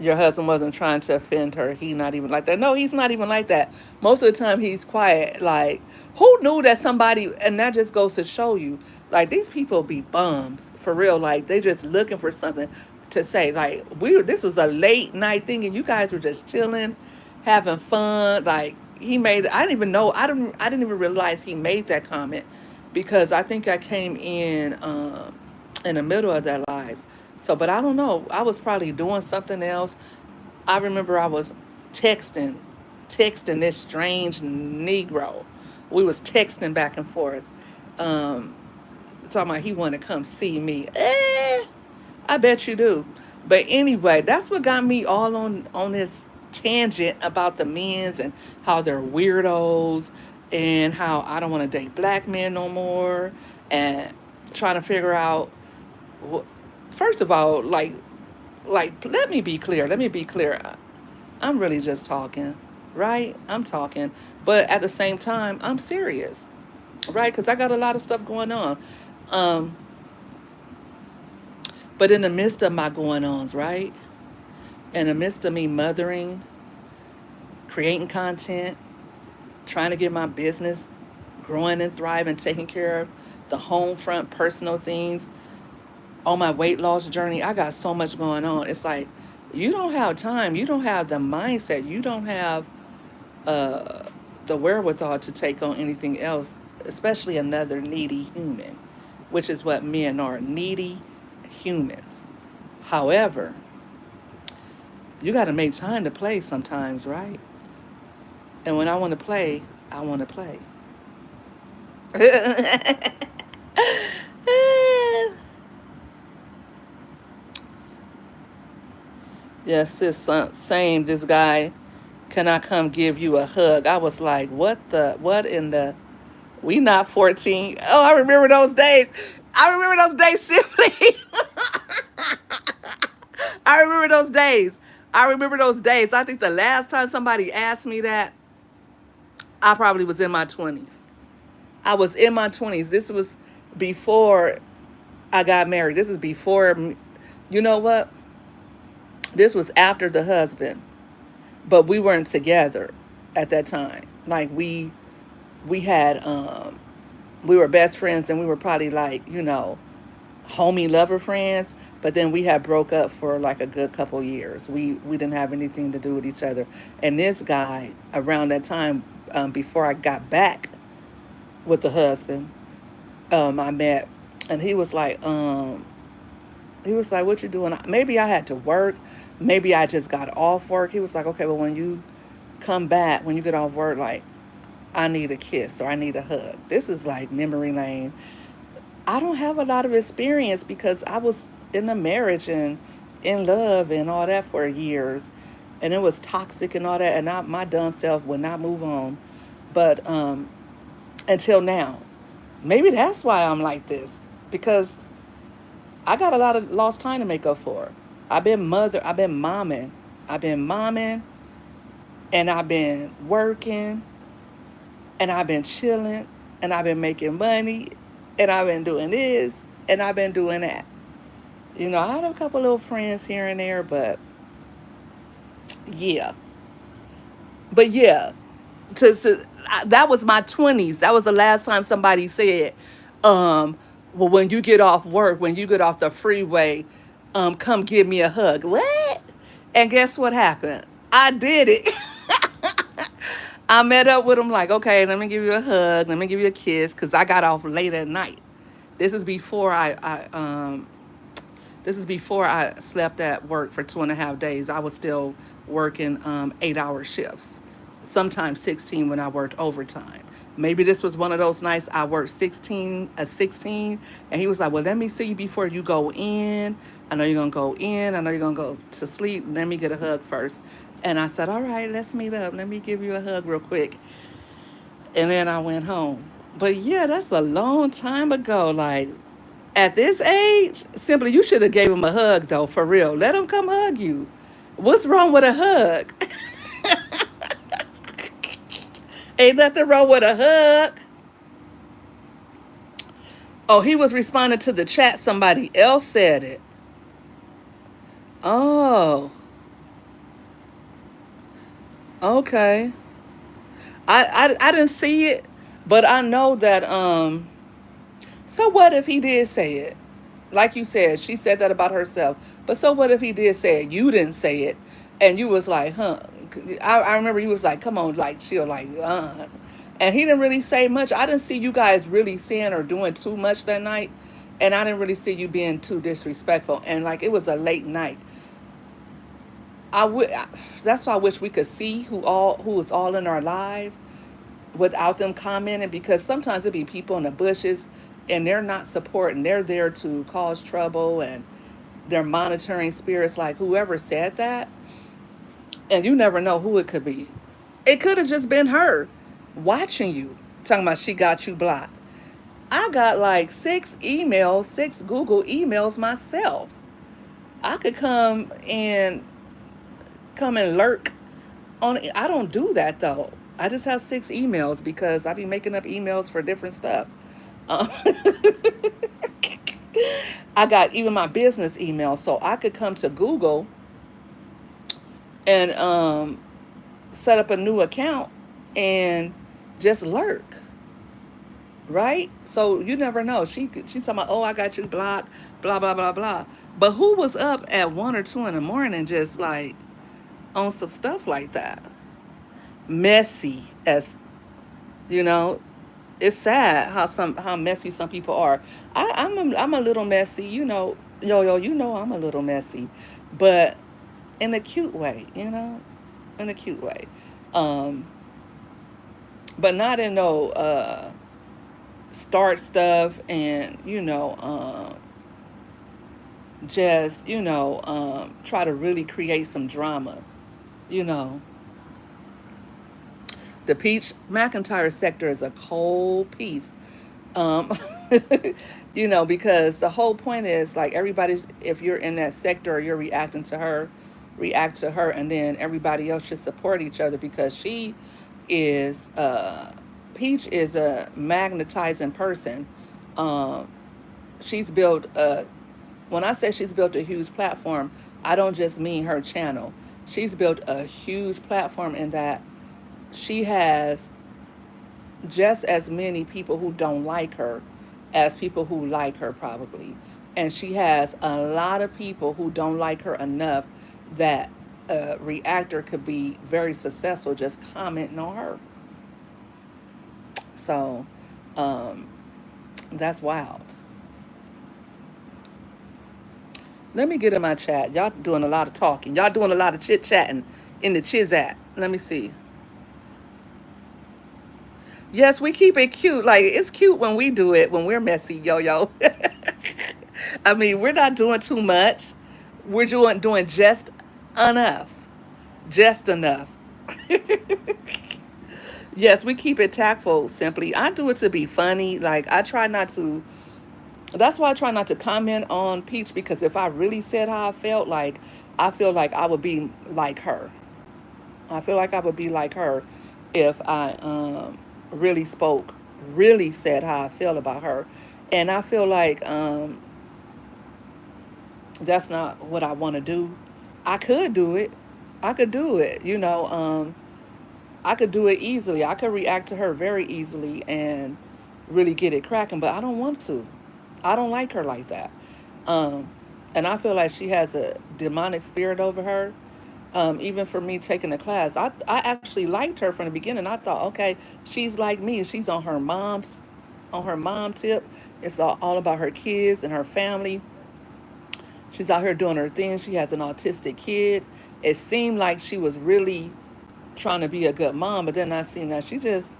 Your husband wasn't trying to offend her. He not even like that. No, he's not even like that. Most of the time he's quiet. Like, who knew that somebody, and that just goes to show you, like, these people be bums for real. Like, they just looking for something to say. Like, this was a late night thing and you guys were just chilling, having fun. Like, I didn't even know, I didn't even realize he made that comment, because I think I came in the middle of that live. So, but I don't know. I was probably doing something else. I remember I was texting, texting this strange Negro. We was texting back and forth, um, talking about he wanted to come see me. I bet you do. But anyway, that's what got me all on this tangent about the men's and how they're weirdos, and how I don't want to date black men no more, and trying to figure out, first of all, like, let me be clear. Let me be clear. I'm really just talking, right? I'm talking, but at the same time, I'm serious, right? Because I got a lot of stuff going on. Um, but in the midst of my going ons, right? In the midst of me mothering, creating content, trying to get my business growing and thriving, taking care of the home front personal things, on my weight loss journey, I got so much going on. It's like, you don't have time. You don't have the mindset. You don't have uh, the wherewithal to take on anything else, especially another needy human, which is what men are, needy humans. However, you got to make time to play sometimes, right? And when I want to play, I want to play. Yes, sis, same. This guy, can I come give you a hug? I was like, what in the, we not 14. Oh, I remember those days. I remember those days simply. I remember those days. I remember those days. I think the last time somebody asked me that, I probably was in my 20s. I was in my 20s. This was before I got married. This is before, you know what? This was after the husband, but we weren't together at that time. Like, we had we were best friends, and we were probably like, homie lover friends, but then we had broke up for like a good couple years. We didn't have anything to do with each other. And this guy, around that time, before I got back with the husband, I met, and he was like, what you doing? Maybe I had to work, maybe I just got off work. He was like, okay, well, when you come back, when you get off work, like, I need a kiss or I need a hug. This is like memory lane. I don't have a lot of experience because I was in a marriage and in love and all that for years, and it was toxic and all that, and my dumb self would not move on. But until now, maybe that's why I'm like this, because I got a lot of lost time to make up for. I've been momming, I've been momming, and I've been working, and I've been chilling, and I've been making money. and I've been doing this, and I've been doing that. You know, I had a couple little friends here and there, but yeah, but yeah, that was my 20s. That was the last time somebody said, um, well, when you get off work, when you get off the freeway, come give me a hug. What? And guess what happened? I did it. I met up with him like, okay, let me give you a hug, let me give you a kiss, because I got off late at night. This is before I slept at work for 2.5 days. I was still working 8-hour shifts, sometimes 16 when I worked overtime. Maybe this was one of those nights I worked 16, and he was like, well, let me see you before you go in. I know you're going to go in. I know you're going to go to sleep. Let me get a hug first. And I said, all right, let's meet up. Let me give you a hug real quick. And then I went home. But yeah, that's a long time ago. Like, at this age, simply you should have gave him a hug though, for real. Let him come hug you. What's wrong with a hug? Ain't nothing wrong with a hug. Oh, he was responding to the chat. Somebody else said it. Oh, okay. I didn't see it, but I know that so what if he did say it? Like you said, she said that about herself. But so what if he did say it? You didn't say it, and you was like, huh? I remember you was like, come on, like chill, like and he didn't really say much. I didn't see you guys really saying or doing too much that night, and I didn't really see you being too disrespectful. And like it was a late night. I would. That's why I wish we could see who is all in our life without them commenting, because sometimes it be people in the bushes and they're not supporting, they're there to cause trouble, and they're monitoring spirits like whoever said that, and you never know who it could be. It could have just been her watching you, talking about she got you blocked. I got like six Google emails myself. I could come and lurk on it. I don't do that though. I just have 6 emails because I be making up emails for different stuff. Um, I got even my business email, so I could come to Google and set up a new account and just lurk, right? So you never know. She's talking about, oh, I got you blocked, blah blah blah blah. But who was up at 1 or 2 in the morning, just like on some stuff like that? Messy as you know. It's sad how messy some people are. I'm a little messy, yo, I'm a little messy, but in a cute way, in a cute way. Um, but not in no start stuff and just try to really create some drama. You know, the Peach McIntyre sector is a cold piece. Um, because the whole point is like everybody's, if you're in that sector, you're reacting to her, react to her, and then everybody else should support each other because is, Peach is a magnetizing person. Um, she's built when I say she's built a huge platform, I don't just mean her channel. She's built a huge platform in that she has just as many people who don't like her as people who like her, probably. And she has a lot of people who don't like her enough that a reactor could be very successful just commenting on her. So um, that's wild. Let me get in my chat. Y'all doing a lot of talking. Y'all doing a lot of chit chatting in the Chizat. Let me see. Yes, we keep it cute. Like it's cute when we do it, when we're messy, yo yo. I mean, we're not doing too much. We're doing just enough. Just enough. Yes, we keep it tactful, simply. I do it to be funny. Like I try not to that's why I try not to comment on Peach, because if I really said how I felt, like I feel like I would be like her. I feel like I would be like her if I really spoke, really said how I feel about her. And I feel like that's not what I want to do. I could do it. I could do it. I could do it easily. I could react to her very easily and really get it cracking, but I don't want to. I don't like her like that. Um, and I feel like she has a demonic spirit over her. Even for me taking the class, I actually liked her from the beginning. I thought, okay, she's like me. She's on her mom tip. It's all about her kids and her family. She's out here doing her thing. She has an autistic kid. It seemed like she was really trying to be a good mom, but then I seen that she just,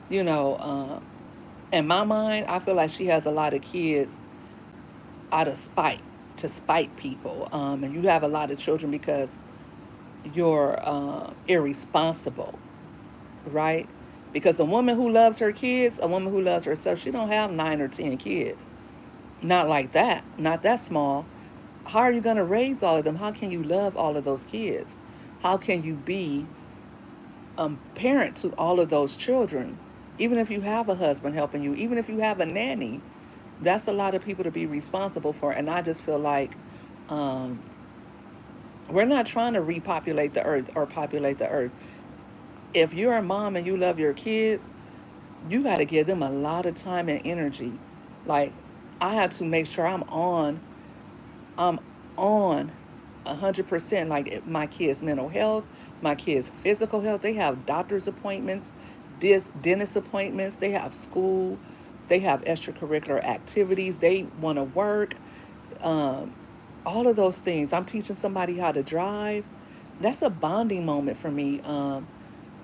you know, in my mind, I feel like she has a lot of kids out of spite, to spite people. And you have a lot of children because you're irresponsible, right? Because a woman who loves her kids, a woman who loves herself, she don't have 9 or 10 kids. Not like that. Not that small. How are you going to raise all of them? How can you love all of those kids? How can you be parent to all of those children? Even if you have a husband helping you, even if you have a nanny, that's a lot of people to be responsible for. And I just feel like um, we're not trying to repopulate the earth or populate the earth. If you're a mom and you love your kids, you got to give them a lot of time and energy. Like, I have to make sure I'm on 100%. Like my kids' mental health, my kids' physical health. They have doctor's appointments, dentist appointments. They have school. They have extracurricular activities. They want to work. Um, all of those things. I'm teaching somebody how to drive. That's a bonding moment for me.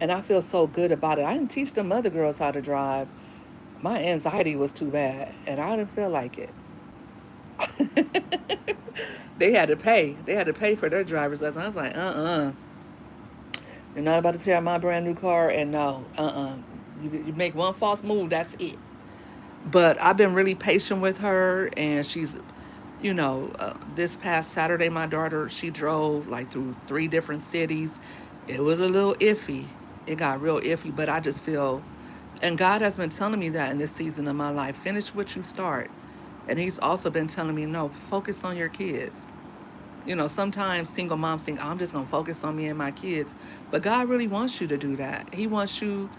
And I feel so good about it. I didn't teach them other girls how to drive. My anxiety was too bad, and I didn't feel like it. They had to pay. They had to pay for their driver's lesson. I was like, you're not about to tear out my brand new car, and no, You make one false move, that's it. But I've been really patient with her, and she's, this past Saturday, my daughter, she drove like through 3 different cities. It was a little iffy. It got real iffy, but I just feel, and God has been telling me that in this season of my life, finish what you start. And He's also been telling me, no, focus on your kids. Sometimes single moms think, I'm just going to focus on me and my kids. But God really wants you to do that. He wants you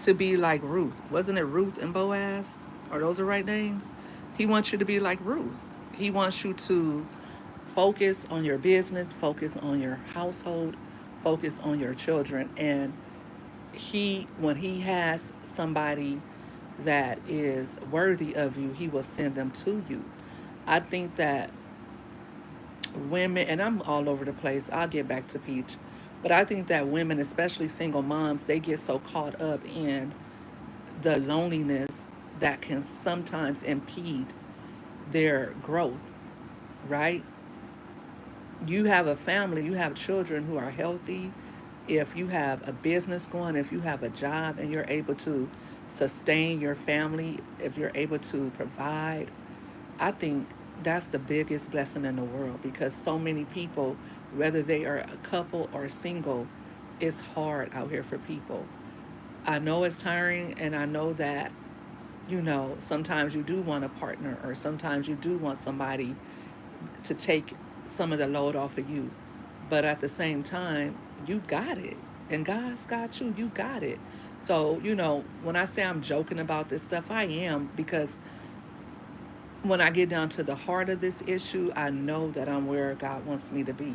to be like Ruth. Wasn't it Ruth and Boaz? Are those the right names? He wants you to be like Ruth. He wants you to focus on your business, focus on your household, focus on your children. And when He has somebody that is worthy of you, He will send them to you. I think that women, and I'm all over the place, I'll get back to Peach, but I think that women, especially single moms, they get so caught up in the loneliness that can sometimes impede their growth, right? You have a family, you have children who are healthy. If you have a business going, if you have a job and you're able to sustain your family, if you're able to provide, I think that's the biggest blessing in the world, because so many people, whether they are a couple or single, it's hard out here for people. I know it's tiring, and I know that, sometimes you do want a partner, or sometimes you do want somebody to take some of the load off of you. But at the same time, you got it. And God's got you. You got it. So, when I say I'm joking about this stuff, I am, because when I get down to the heart of this issue, I know that I'm where God wants me to be.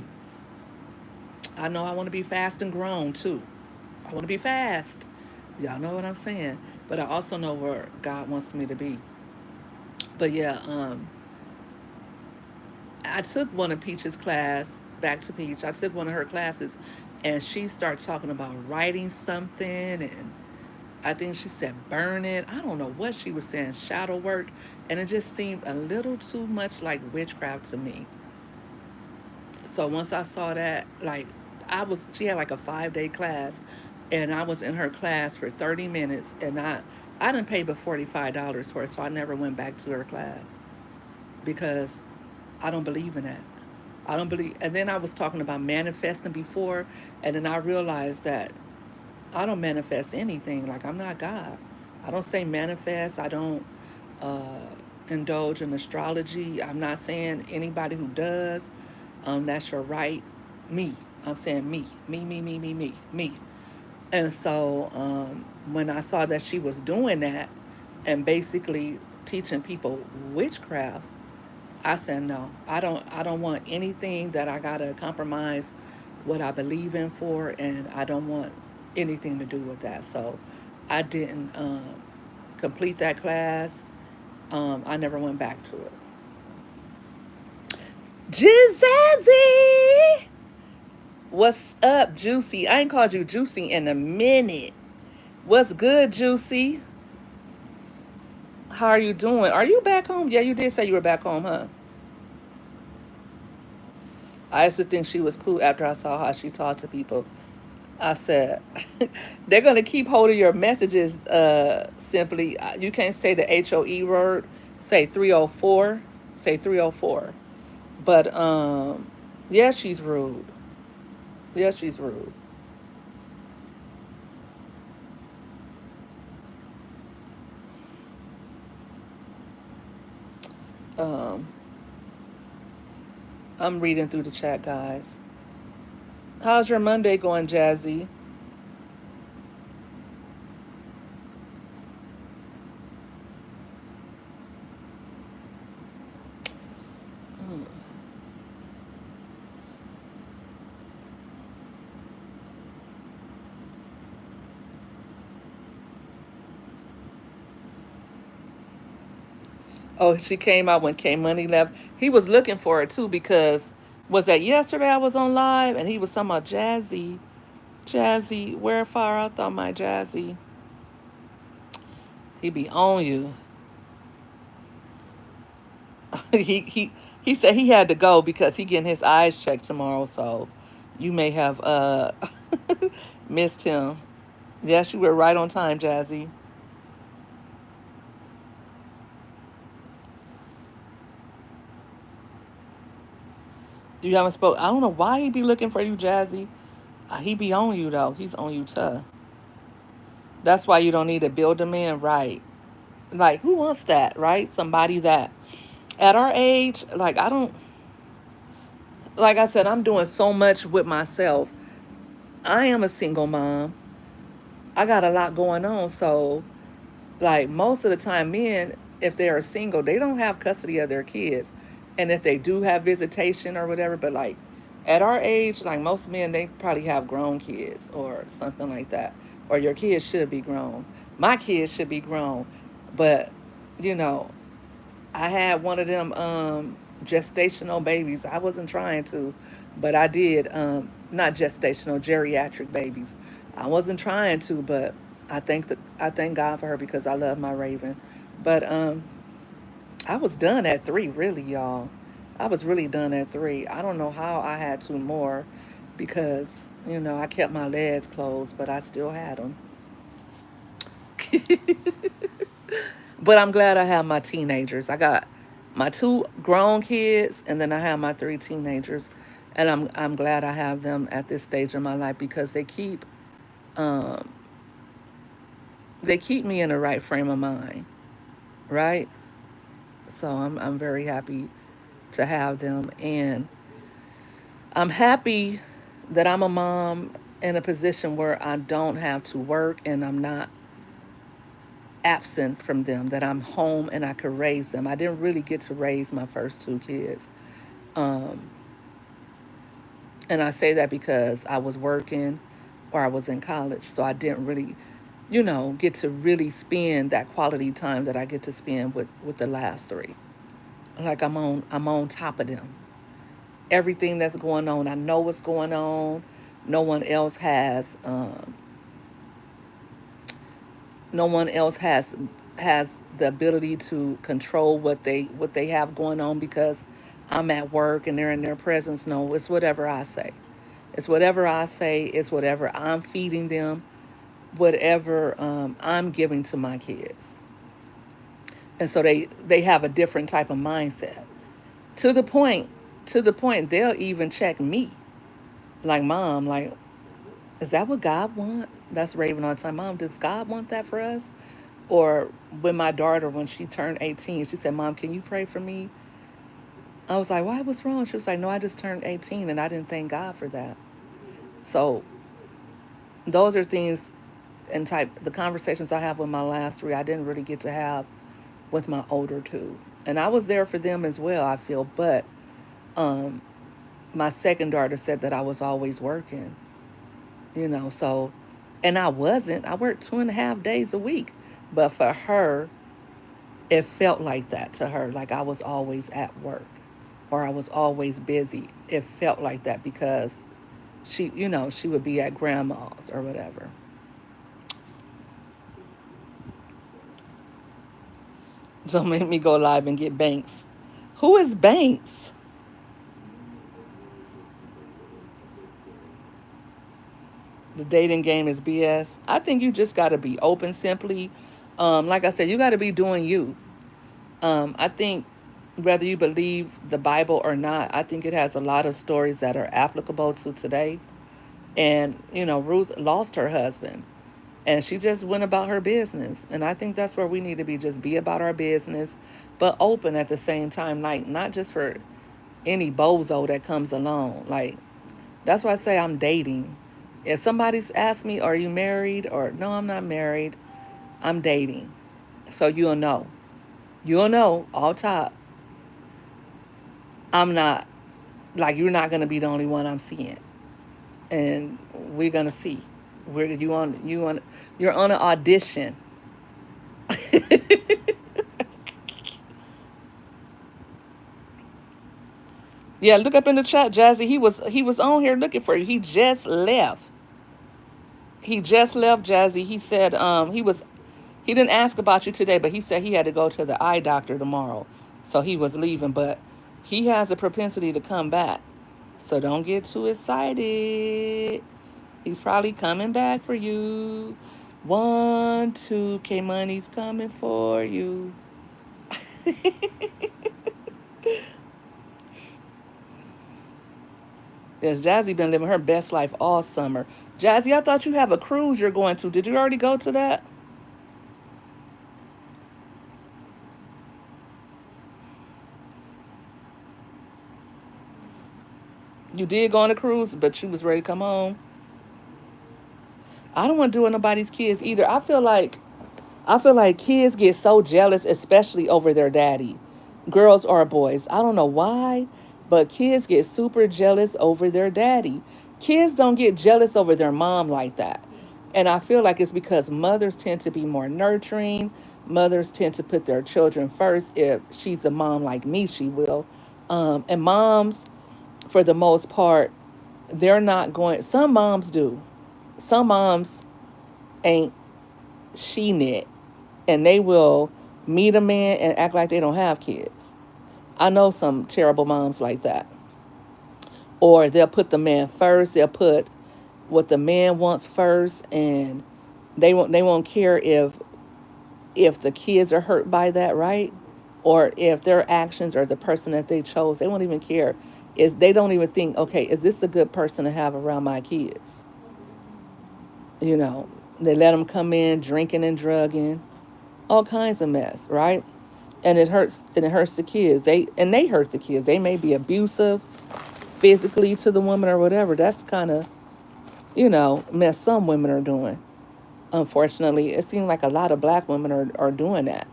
I know I want to be fast and grown too. I want to be fast. Y'all know what I'm saying. But I also know where God wants me to be. But yeah, I took one of Peach's class, back to Peach. I took one of her classes, and she started talking about writing something, and I think she said burn it. I don't know what she was saying, shadow work, and it just seemed a little too much like witchcraft to me. So once I saw that, like, she had like a 5 day class, and I was in her class for 30 minutes, and I didn't pay but $45 for it, so I never went back to her class, because I don't believe in that. I don't believe. And then I was talking about manifesting before, and then I realized that I don't manifest anything. Like, I'm not God. I don't say manifest. I don't. indulge in astrology. I'm not saying anybody who does, that's your right. Me. I'm saying me. And so when I saw that she was doing that and basically teaching people witchcraft, I said no. I don't want anything that I gotta compromise what I believe in for, and I don't want anything to do with that. So I didn't complete that class. I never went back to it. Jizzazi! What's up, Juicy? I ain't called you Juicy in a minute. What's good, Juicy? How are you doing? Are you back home? Yeah, you did say you were back home, huh? I used to think she was cool after I saw how she talked to people. I said, they're going to keep holding your messages simply. You can't say the HOE word. Say 304. Say 304. But, yeah, she's rude. Yeah, she's rude. Um, I'm reading through the chat, guys. How's your Monday going, Jazzy? Mm. Oh, she came out when K Money left. He was looking for her too because was that yesterday I was on live and he was talking about Jazzy. Jazzy, where far out thought my Jazzy? He be on you. He said he had to go because he getting his eyes checked tomorrow, so you may have missed him. Yes, you were right on time, Jazzy. You haven't spoke. I don't know why he be looking for you, Jazzy. He be on you though. He's on you tough. That's why you don't need to build him in, right? Like who wants that, right? Somebody that at our age, like I don't like I said, I'm doing so much with myself. I am a single mom. I got a lot going on, so like most of the time men, if they are single, they don't have custody of their kids. And if they do have visitation or whatever, but like at our age, like most men, they probably have grown kids or something like that, or your kids should be grown. My kids should be grown, but you know, I had one of them gestational babies. I wasn't trying to, but I did. Not gestational, geriatric babies. I wasn't trying to, but I thank God for her because I love my Raven. But I was done at 3, really, y'all. I was really done at 3. I don't know how I had 2 more because I kept my legs closed, but I still had them. But I'm glad I have my teenagers. I got my 2 grown kids, and then I have my 3 teenagers, and I'm glad I have them at this stage of my life because um, they keep me in the right frame of mind, right? So I'm very happy to have them, and I'm happy that I'm a mom in a position where I don't have to work and I'm not absent from them, that I'm home and I could raise them. I didn't really get to raise my first 2 kids. Um, and I say that because I was working or I was in college. So I didn't really, get to really spend that quality time that I get to spend with the last 3. Like I'm on top of them. Everything that's going on, I know what's going on. No one else has no one else has the ability to control what they have going on because I'm at work and they're in their presence. No, it's whatever I say. It's whatever I say. It's whatever I'm feeding them. Whatever I'm giving to my kids, and so they have a different type of mindset. To the point, they'll even check me, like mom, like is that what God want? That's Raven all the time. Mom, does God want that for us? Or when my daughter, when she turned 18, she said, "Mom, can you pray for me?" I was like, "Why? What's wrong?" She was like, "No, I just turned 18 and I didn't thank God for that." So those are things and type the conversations I have with my last three, I didn't really get to have with my older two. And I was there for them as well, I feel. But um, my second daughter said that I was always working, so, and I wasn't. I worked 2.5 days a week. But for her, it felt like that to her, like I was always at work or I was always busy. It felt like that because she would be at grandma's or whatever. So make me go live and get Banks. Who is Banks? The dating game is BS. I think you just got to be open simply. Like I said, you got to be doing you. I think whether you believe the Bible or not, I think it has a lot of stories that are applicable to today. And, Ruth lost her husband and she just went about her business. And I think that's where we need to just be about our business, but open at the same time, like not just for any bozo that comes along. Like, that's why I say I'm dating. If somebody's asked me, "Are you married?" or "No, I'm not married," I'm dating. So you'll know. You'll know all top. I'm not, like, you're not gonna be the only one I'm seeing. And we're gonna see. You're on an audition. Yeah, look up in the chat, Jazzy. He was on here looking for you. He just left. He just left, Jazzy. He said he didn't ask about you today, but he said he had to go to the eye doctor tomorrow. So he was leaving, but he has a propensity to come back. So don't get too excited. He's probably coming back for you. 1, 2, K Money's coming for you. Yes, Jazzy been living her best life all summer. Jazzy, I thought you have a cruise you're going to. Did you already go to that? You did go on a cruise, but you was ready to come home. I don't want to do it with nobody's kids either. I feel like kids get so jealous, especially over their daddy, girls or boys. I don't know why, but kids get super jealous over their daddy. Kids don't get jealous over their mom like that. And I feel like it's because mothers tend to be more nurturing. Mothers tend to put their children first. If she's a mom like me, she will. And moms, for the most part, they're not going. Some moms do. Some moms ain't she knit, and they will meet a man and act like they don't have kids. I know some terrible moms like that. Or they'll put the man first. They'll put what the man wants first, and they won't care if the kids are hurt by that, right? Or if their actions or the person that they chose, they won't even care. Is they don't even think, okay, is this a good person to have around my kids? You know, they let them come in drinking and drugging, all kinds of mess, right? And it hurts the kids. They hurt the kids. They may be abusive physically to the woman or whatever. That's kind of, mess some women are doing. Unfortunately, it seems like a lot of black women are doing that.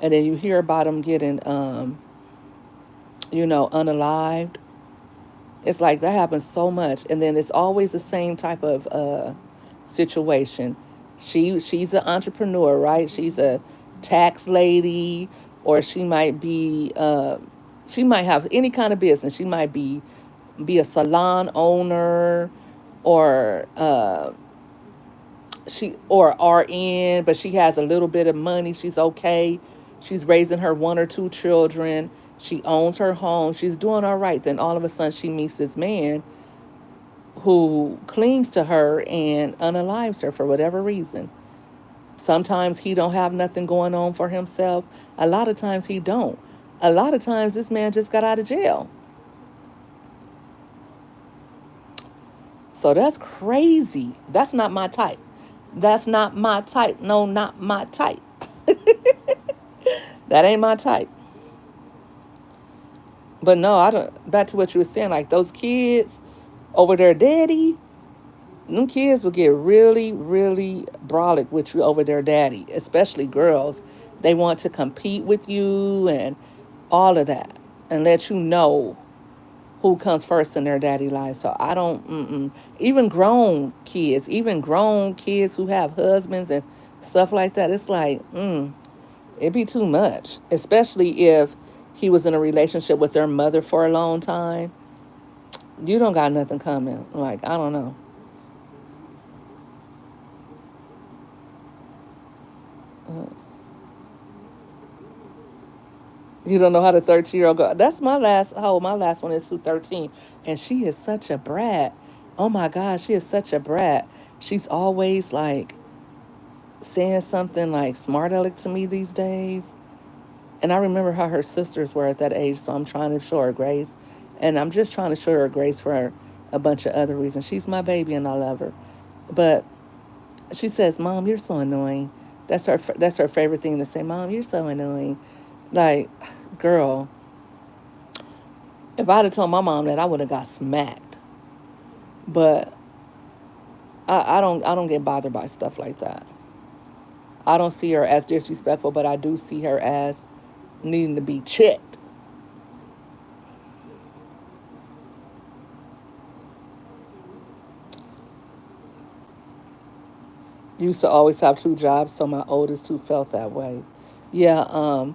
And then you hear about them getting unalived. It's like that happens so much. And then it's always the same type of situation. She's an entrepreneur, right? She's a tax lady, or she might have any kind of business. She might be a salon owner, or she or RN, but she has a little bit of money. She's okay. She's raising her 1 or 2 children. She owns her home. She's doing all right. Then all of a sudden she meets this man who clings to her and unalives her for whatever reason. Sometimes he don't have nothing going on for himself. A lot of times he don't. A lot of times this man just got out of jail. So that's crazy. That's not my type. That's not my type. No, not my type. That ain't my type. But no, I don't. Back to what you were saying, like those kids over their daddy, them kids will get really, really brolic with you over their daddy, especially girls. They want to compete with you and all of that, and let you know who comes first in their daddy life. So I don't. Even grown kids who have husbands and stuff like that. It's like, it'd be too much, especially if he was in a relationship with their mother for a long time. You don't got nothing coming. Like, I don't know. You don't know how the 13-year-old go. That's my last. Oh, my last one is 213, and she is such a brat. Oh my gosh, she is such a brat. She's always like saying something like smart aleck to me these days. And I remember how her sisters were at that age, so I'm trying to show her grace. And I'm just trying to show her grace for a bunch of other reasons. She's my baby and I love her. But she says, "Mom, you're so annoying." That's her favorite thing to say. "Mom, you're so annoying." Like, girl, if I'd have told my mom that, I would have got smacked. But I don't get bothered by stuff like that. I don't see her as disrespectful, but I do see her as needing to be checked. Used to always have two jobs, so my oldest two felt that way. Yeah,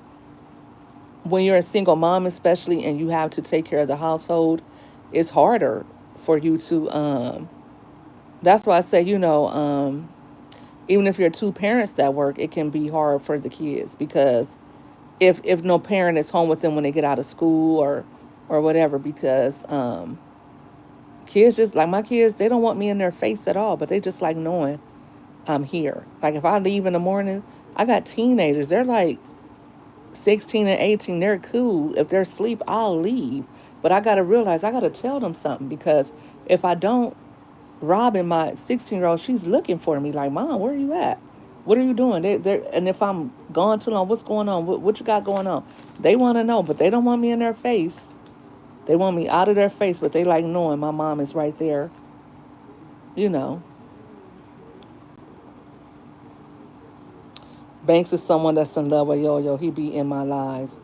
when you're a single mom, especially, and you have to take care of the household, it's harder for you to. That's why I say, even if you're two parents that work, it can be hard for the kids because if no parent is home with them when they get out of school or whatever, because kids just like my kids, they don't want me in their face at all, but they just like knowing I'm here. Like if I leave in the morning, I got teenagers. They're like 16 and 18. They're cool. If they're asleep, I'll leave. But I got to realize I got to tell them something because if I don't, Robin, my 16-year-old, she's looking for me like, "Mom, where are you at? What are you doing?" And if I'm gone too long, what's going on? What you got going on? They want to know, but they don't want me in their face. They want me out of their face, but they like knowing my mom is right there. You know, Banks is someone that's in love with Yo Yo. He be in my lives.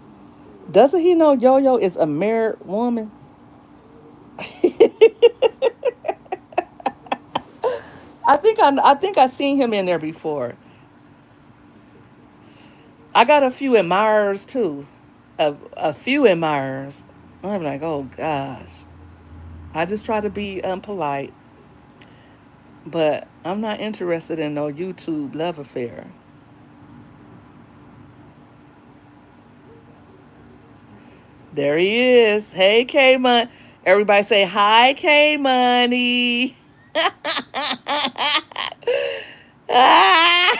Doesn't he know Yo Yo is a married woman? I think I seen him in there before. I got a few admirers too, a few admirers. I'm like, oh gosh. I just try to be polite, but I'm not interested in no YouTube love affair. There he is. Hey, K Money. Everybody say hi, K Money. Ah,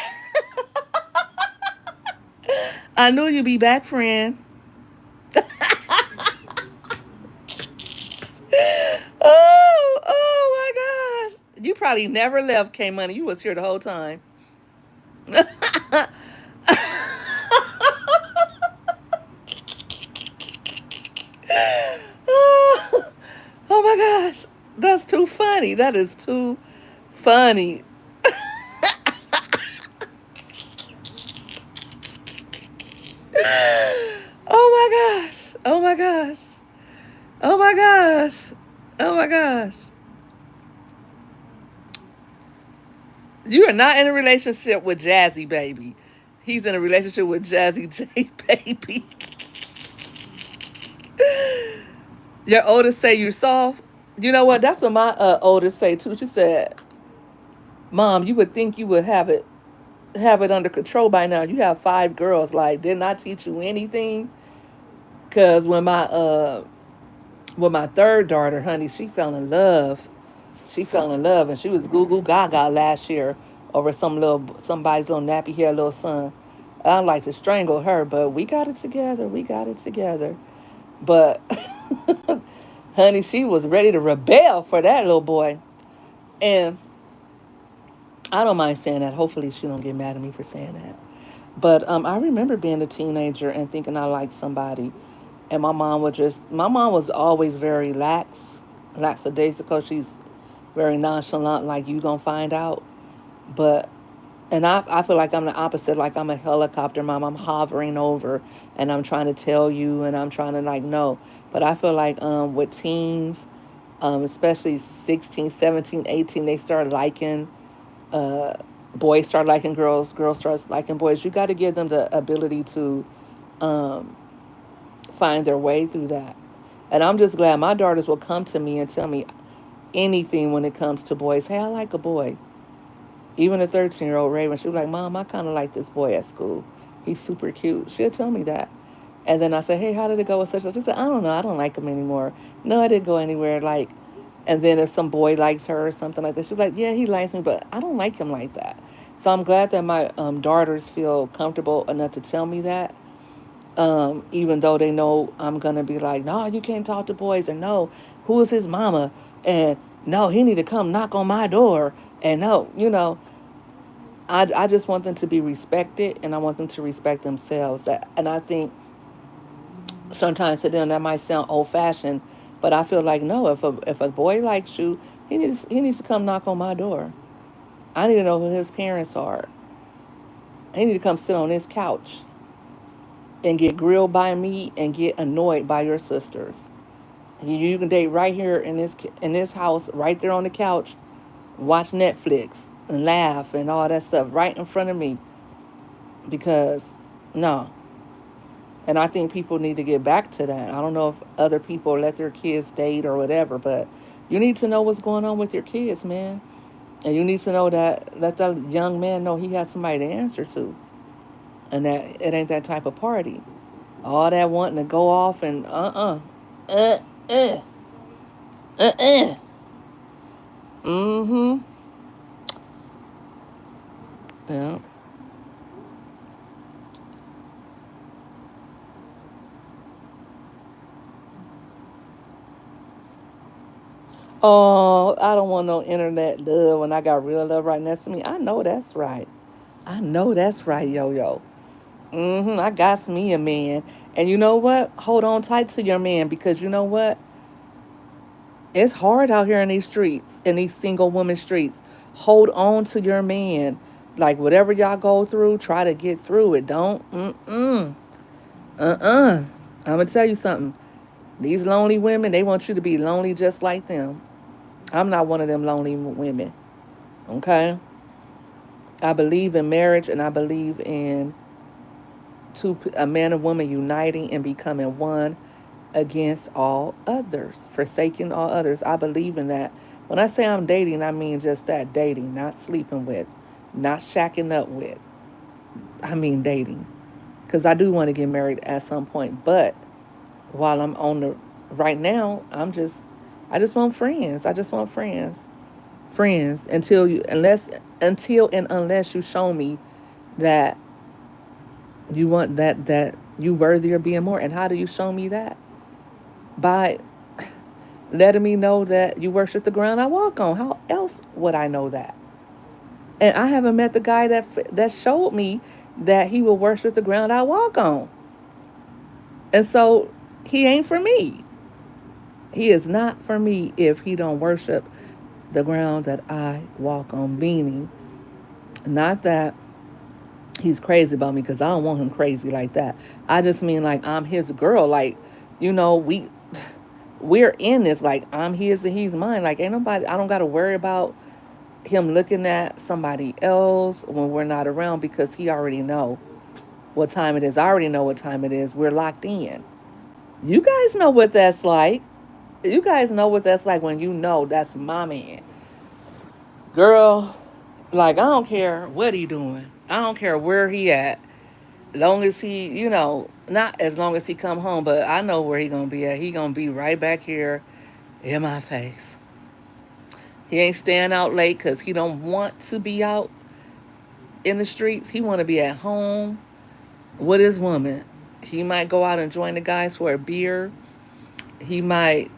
I knew you'd be back, friend. Oh my gosh. You probably never left, K Money. You was here the whole time. Oh my gosh. That's too funny. That is too funny. Oh my gosh. Oh my gosh. Oh my gosh. Oh my gosh. You are not in a relationship with Jazzy Baby. He's in a relationship with Jazzy J Baby. Your oldest say you soft. You know what? That's what my oldest say too. She said, "Mom, you would think you would have it under control by now. You have five girls. Like, didn't I teach you anything?" Cause when my third daughter, honey, she fell in love. She fell in love, and she was goo goo gaga last year over somebody's little nappy hair little son. I'd like to strangle her, but we got it together. We got it together. But honey, she was ready to rebel for that little boy. And I don't mind saying that. Hopefully she don't get mad at me for saying that. But I remember being a teenager and thinking I liked somebody, and my mom was always very lackadaisical. She's very nonchalant, like you gonna find out. But and I feel like I'm the opposite. Like I'm a helicopter mom. I'm hovering over, and I'm trying to tell you, and I'm trying to like know. But I feel like with teens, especially 16, 17, 18, they start liking uh, boys start liking girls, girls start liking boys. You got to give them the ability to um, find their way through that. And I'm just glad my daughters will come to me and tell me anything when it comes to boys. Hey, I like a boy. Even a 13-year-old Raven, she was like, Mom, I kind of like this boy at school. He's super cute. She'll tell me that. And then I said, hey, how did it go with such and such? She said, I don't know. I don't like him anymore. No, I didn't go anywhere. Like, and then if some boy likes her or something like that, she'll be like, yeah, he likes me, but I don't like him like that. So I'm glad that my daughters feel comfortable enough to tell me that. Even though they know I'm going to be like, no, you can't talk to boys. Or no, who is his mama? And no, he need to come knock on my door. And no, I just want them to be respected, and I want them to respect themselves. And I think sometimes to them that might sound old fashioned, but I feel like no. If a boy likes you, he needs to come knock on my door. I need to know who his parents are. He need to come sit on this couch and get grilled by me and get annoyed by your sisters. You can date right here in this house, right there on the couch, watch Netflix and laugh and all that stuff right in front of me because no. And I think people need to get back to that. I don't know if other people let their kids date or whatever, but you need to know what's going on with your kids, man. And you need to know that let the young man know he has somebody to answer to, and that it ain't that type of party. All that wanting to go off and uh uh uh. Mm-hmm. Yeah. Oh, I don't want no internet love when I got real love right next to me. I know that's right. I know that's right, yo yo. I got me a man. And you know what? Hold on tight to your man because you know what? It's hard out here in these streets, in these single woman streets. Hold on to your man. Like whatever y'all go through, try to get through it. Don't. I'm gonna tell you something. These lonely women, they want you to be lonely just like them. I'm not one of them lonely women. Okay? I believe in marriage and I believe in a man and woman uniting and becoming one against all others, forsaking all others. I believe in that. When I say I'm dating, I mean just that dating, not sleeping with, not shacking up with. I mean dating. Because I do want to get married at some point. But while I'm on the right now, I just want friends. I just want friends. Friends until and unless you show me that you want that you worthy of being more. And how do you show me that? By letting me know that you worship the ground I walk on. How else would I know that? And I haven't met the guy that showed me that he will worship the ground I walk on. And so he ain't for me. He is not for me if he don't worship the ground that I walk on. Meaning, not that he's crazy about me because I don't want him crazy like that. I just mean like I'm his girl. Like, we're in this. Like I'm his and he's mine. Like ain't nobody. I don't got to worry about him looking at somebody else when we're not around because he already know what time it is. I already know what time it is. We're locked in. You guys know what that's like. You guys know what that's like when you know that's my man. Girl, like I don't care what he doing. I don't care where he at. Long as he, not as long as he come home, but I know where he gonna be at. He gonna be right back here in my face. He ain't staying out late because he don't want to be out in the streets. He want to be at home with his woman. He might go out and join the guys for a beer. He might,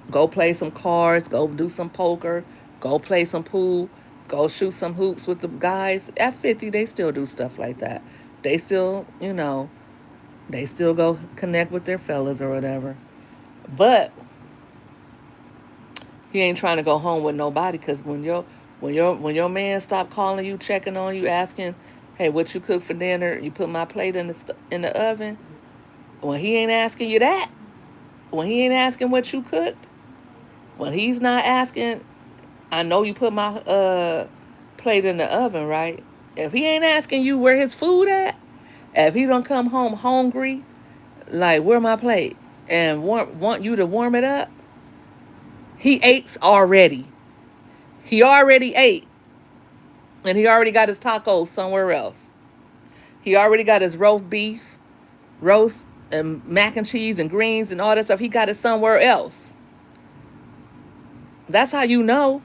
go play some cards, go do some poker, go play some pool, go shoot some hoops with the guys. At 50, they still do stuff like that. They still, they still go connect with their fellas or whatever. But he ain't trying to go home with nobody, because when your man stop calling you, checking on you, asking, "Hey, what you cook for dinner? You put my plate in the oven." When he ain't asking you that, when he ain't asking what you cooked, when he's not asking, "I know you put my plate in the oven, right?" If he ain't asking you where his food at, if he don't come home hungry, like, "Where my plate?" and want you to warm it up, he ate already. He already ate, and he already got his tacos somewhere else. He already got his roast and mac and cheese and greens and all that stuff. He got it somewhere else. That's how you know.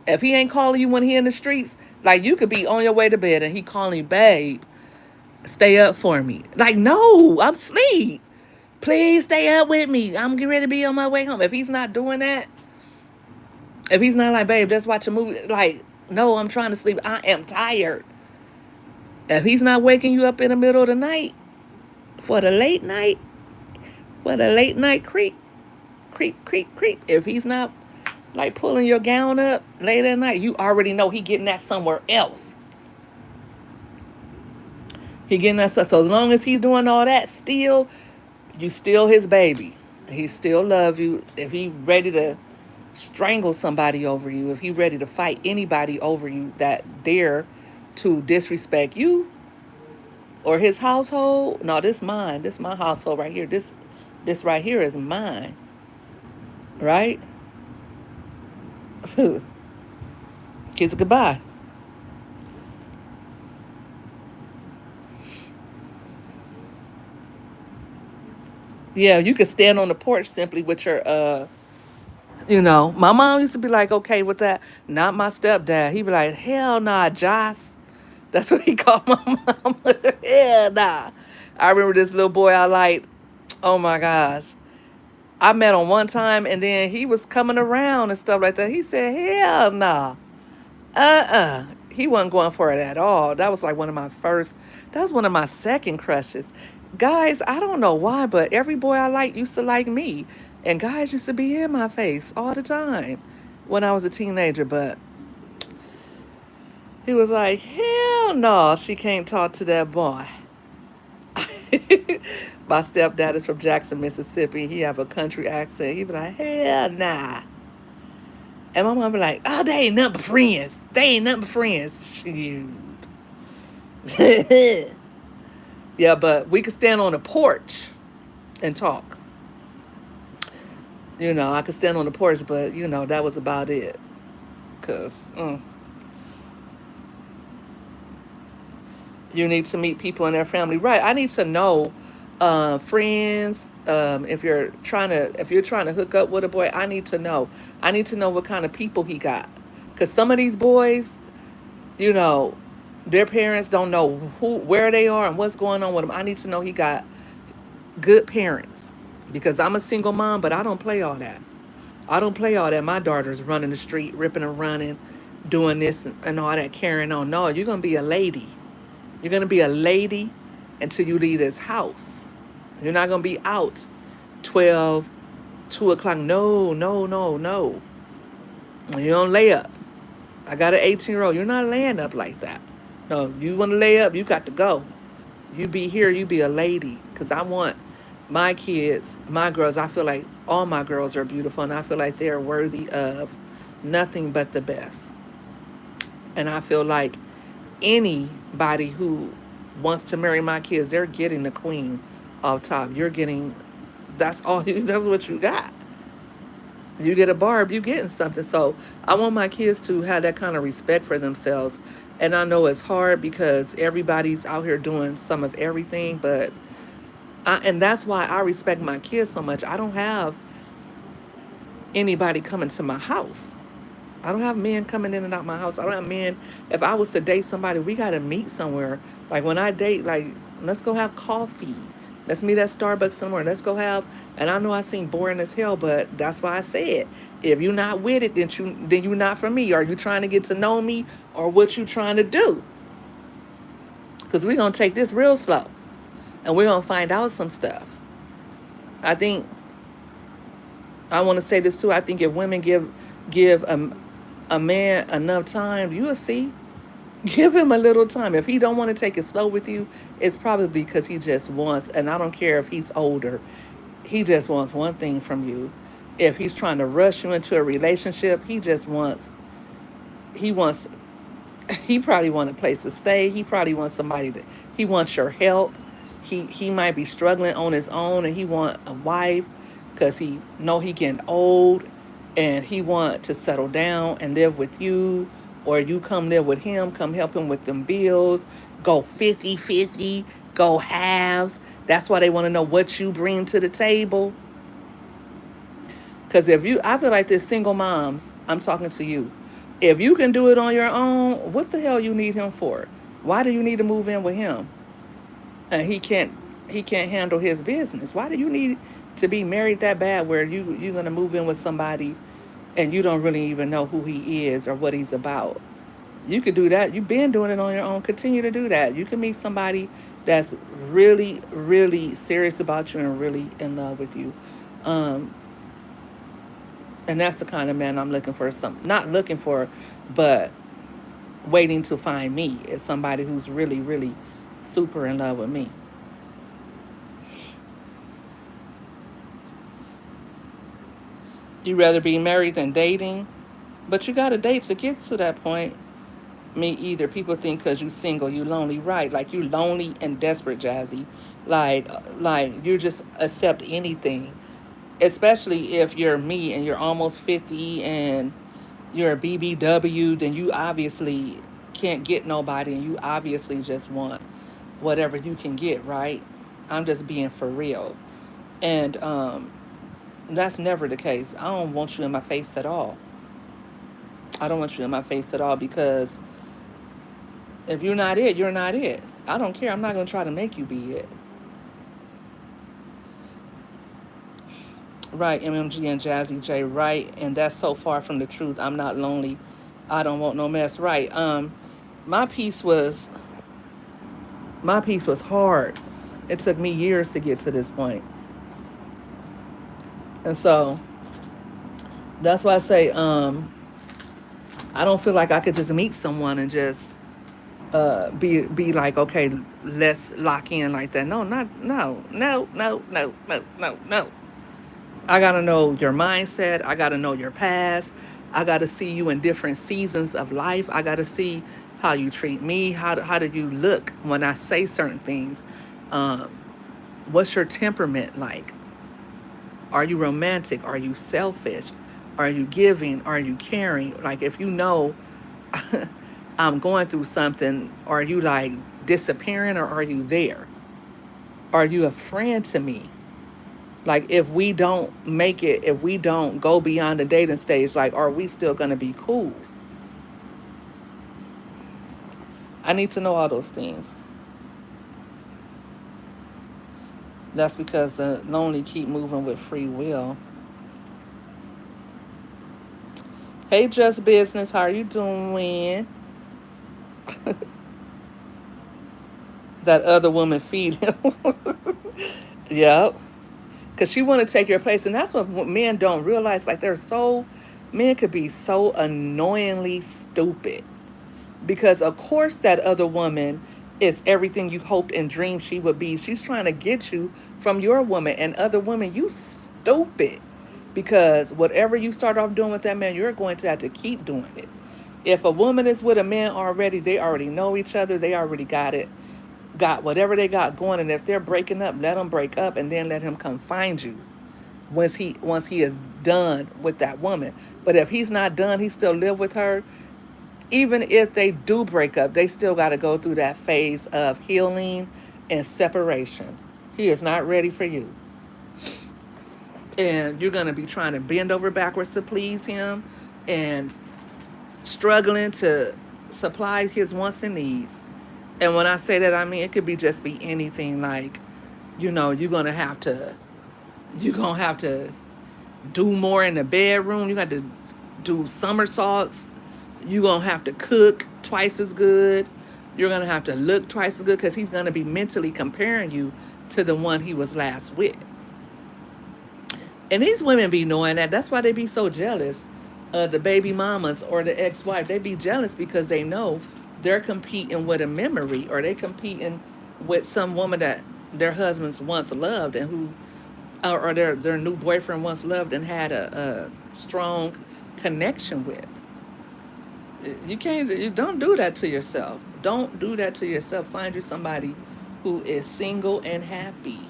If he ain't calling you when he in the streets, like, you could be on your way to bed and he calling you, "Babe, stay up for me." Like, no, I'm asleep. Please stay up with me. I'm getting ready to be on my way home. If he's not doing that, if he's not like, "Babe, just watch a movie," like, no, I'm trying to sleep. I am tired. If he's not waking you up in the middle of the night for the late night, creep, creep, creep, creep. If he's not like pulling your gown up late at night, you already know he getting that somewhere else. He getting that stuff. So as long as he's doing all that, still, you still his baby. He still love you. If he ready to strangle somebody over you, if he ready to fight anybody over you that dare to disrespect you or his household, no, this mine. This my household right here. This right here is mine, right? Kiss it goodbye. Yeah, you could stand on the porch simply with your my mom used to be like, "Okay with that." Not my stepdad. He'd be like, "Hell nah, Joss." That's what he called my mom. Hell nah. I remember this little boy I liked. Oh my gosh. I met him one time, and then he was coming around and stuff like that. He said, "Hell nah." He wasn't going for it at all. That was like one of my first, that was one of my second crushes. Guys, I don't know why, but every boy I liked used to like me. And guys used to be in my face all the time when I was a teenager. But he was like, "Hell no, she can't talk to that boy." My stepdad is from Jackson, Mississippi. He have a country accent. He be like, "Hell nah." And my mom be like, "Oh, they ain't nothing but friends. They ain't nothing but friends." Shoot. Yeah, but we could stand on the porch and talk. I could stand on the porch, but that was about it. Cause you need to meet people in their family, right? I need to know friends. If you're trying to hook up with a boy, I need to know. I need to know what kind of people he got. Cause some of these boys, you know, their parents don't know where they are and what's going on with them. I need to know he got good parents, because I'm a single mom, but I don't play all that. I don't play all that. My daughter's running the street, ripping and running, doing this and all that, carrying on. No, you're gonna be a lady. You're gonna be a lady until you leave this house. You're not gonna be out 12, 2 o'clock. No, no, no, no. You don't lay up. I got an 18-year-old. You're not laying up like that. No, you want to lay up, you got to go. You be here, you be a lady. Because I want my kids, my girls, I feel like all my girls are beautiful, and I feel like they're worthy of nothing but the best. And I feel like anybody who wants to marry my kids, they're getting the queen off top. You're getting, that's all, that's what you got. You get a barb, you getting something. So I want my kids to have that kind of respect for themselves. And I know it's hard because everybody's out here doing some of everything, but and that's why I respect my kids so much. I don't have anybody coming to my house. I don't have men coming in and out my house. I don't have men. If I was to date somebody, we got to meet somewhere. Like when I date, like, let's go have coffee. Let's meet at Starbucks somewhere. Let's go have. And I know I seem boring as hell, but that's why I said, if you're not with it, then you're not for me. Are you trying to get to know me, or what you trying to do? Because we're gonna take this real slow, and we're gonna find out some stuff. I think I want to say this too. I think if women give a man enough time, you'll see. Give him a little time. If he don't want to take it slow with you, it's probably because he just wants, and I don't care if he's older, he just wants one thing from you. If he's trying to rush you into a relationship, he wants he probably wants a place to stay. He probably wants somebody to he wants your help. He might be struggling on his own, and he want a wife because he know he getting old, and he want to settle down and live with you, or you come live with him, come help him with them bills, go 50-50, go halves. That's why they want to know what you bring to the table. Because if you, I feel like this single moms, I'm talking to you. If you can do it on your own, what the hell you need him for? Why do you need to move in with him? And he can't handle his business. Why do you need to be married that bad where you're gonna move in with somebody and you don't really even know who he is or what he's about? You could do that. You've been doing it on your own. Continue to do that. You can meet somebody that's really, really serious about you and really in love with you. Um, and that's the kind of man I'm looking for. Some not looking for, but waiting to find me is somebody who's really, really super in love with me. You rather be married than dating, but you got to date to get to that point. Me either. People think because you single, you lonely, right? Like you lonely and desperate, Jazzy. Like you just accept anything, especially if you're me and you're almost 50 and you're a BBW, then you obviously can't get nobody and you obviously just want whatever you can get, right? I'm just being for real. And that's never the case. I don't want you in my face at all. I don't want you in my face at all because if you're not it, you're not it. I don't care. I'm not going to try to make you be it. Right, MMG and Jazzy J, right. And that's so far from the truth. I'm not lonely. I don't want no mess. Right. My piece was my piece was hard. It took me years to get to this point. And so that's why I say I don't feel like I could just meet someone and just be like, okay, let's lock in like that. No, not no, no, no, no, no, no, no. I gotta know your mindset. I gotta know your past. I gotta see you in different seasons of life. I gotta see how you treat me. How do you look when I say certain things? Um, what's your temperament like? Are you romantic? Are you selfish? Are you giving? Are you caring? Like if you know I'm going through something, are you like disappearing or are you there? Are you a friend to me? Like if we don't make it, if we don't go beyond the dating stage, like are we still gonna be cool? I need to know all those things. That's because the lonely keep moving with free will. Hey, Just Business, how are you doing? That other woman feed him. Yep. Because she want to take your place. And that's what men don't realize. Like men could be so annoyingly stupid. Because of course that other woman is everything you hoped and dreamed she would be. She's trying to get you from your woman. And other women, you stupid. Because whatever you start off doing with that man, you're going to have to keep doing it. If a woman is with a man already, they already know each other. They already got whatever they got going. And if they're breaking up, let them break up and then let him come find you once he is done with that woman. But if he's not done, he still live with her. Even if they do break up, they still got to go through that phase of healing and separation. He is not ready for you. And you're going to be trying to bend over backwards to please him and struggling to supply his wants and needs. And when I say that, I mean it could be just be anything like You're gonna have to do more in the bedroom. You got to do somersaults. You're gonna have to cook twice as good. You're gonna have to look twice as good because he's gonna be mentally comparing you to the one he was last with. And these women be knowing that. That's why they be so jealous of the baby mamas or the ex-wife. They be jealous because they know they're competing with a memory, or they competing with some woman that their husbands once loved and who, or their new boyfriend once loved and had a strong connection with. You can't. You don't do that to yourself. Don't do that to yourself. Find you somebody who is single and happy.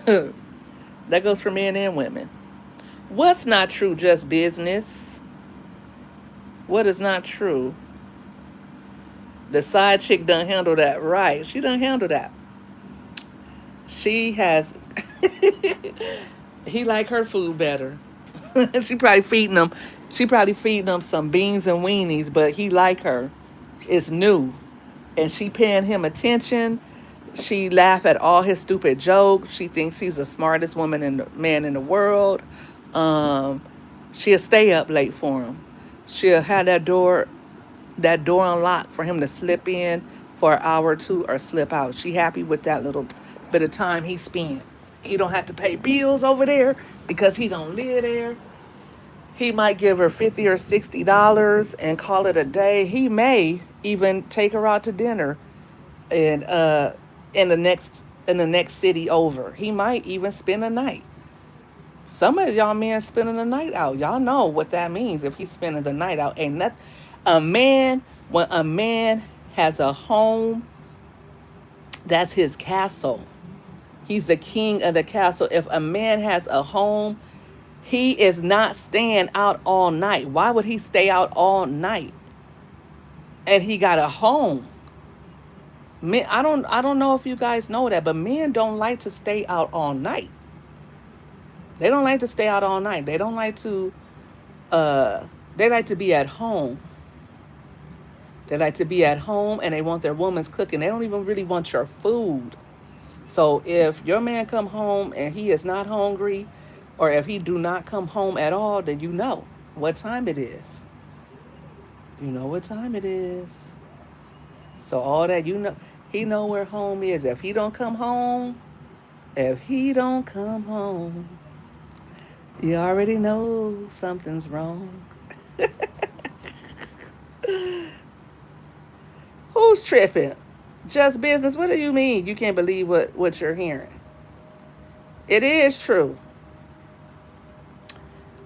That goes for men and women. What's not true? Just business. What is not true? The side chick done handle that right. She done handle that. She has. He like her food better. she probably feeding him. She probably feeding him some beans and weenies, but he like her. It's new, and she paying him attention. She laugh at all his stupid jokes. She thinks he's the smartest woman and man in the world. Um, she'll stay up late for him. She'll have that door unlocked for him to slip in for an hour or two or slip out. She happy with that little bit of time he spent. He don't have to pay bills over there because he don't live there. He might give her $50 or $60 and call it a day. He may even take her out to dinner and in the next city over. He might even spend a night. Some of y'all men spending the night out. Y'all know what that means if he's spending the night out. Ain't nothing. A man, when a man has a home, that's his castle. He's the king of the castle. If a man has a home, he is not staying out all night. Why would he stay out all night? And he got a home. Men, I don't know if you guys know that, but men don't like to stay out all night. They don't like to stay out all night. They don't like to uh they like to be at home. They like to be at home and they want their woman's cooking. They don't even really want your food. So if your man come home and he is not hungry, or if he do not come home at all, then you know what time it is. You know what time it is. So all that he know where home is. If he don't come home, you already know something's wrong. Who's tripping? Just business. What do you mean? You can't believe what you're hearing. It is true.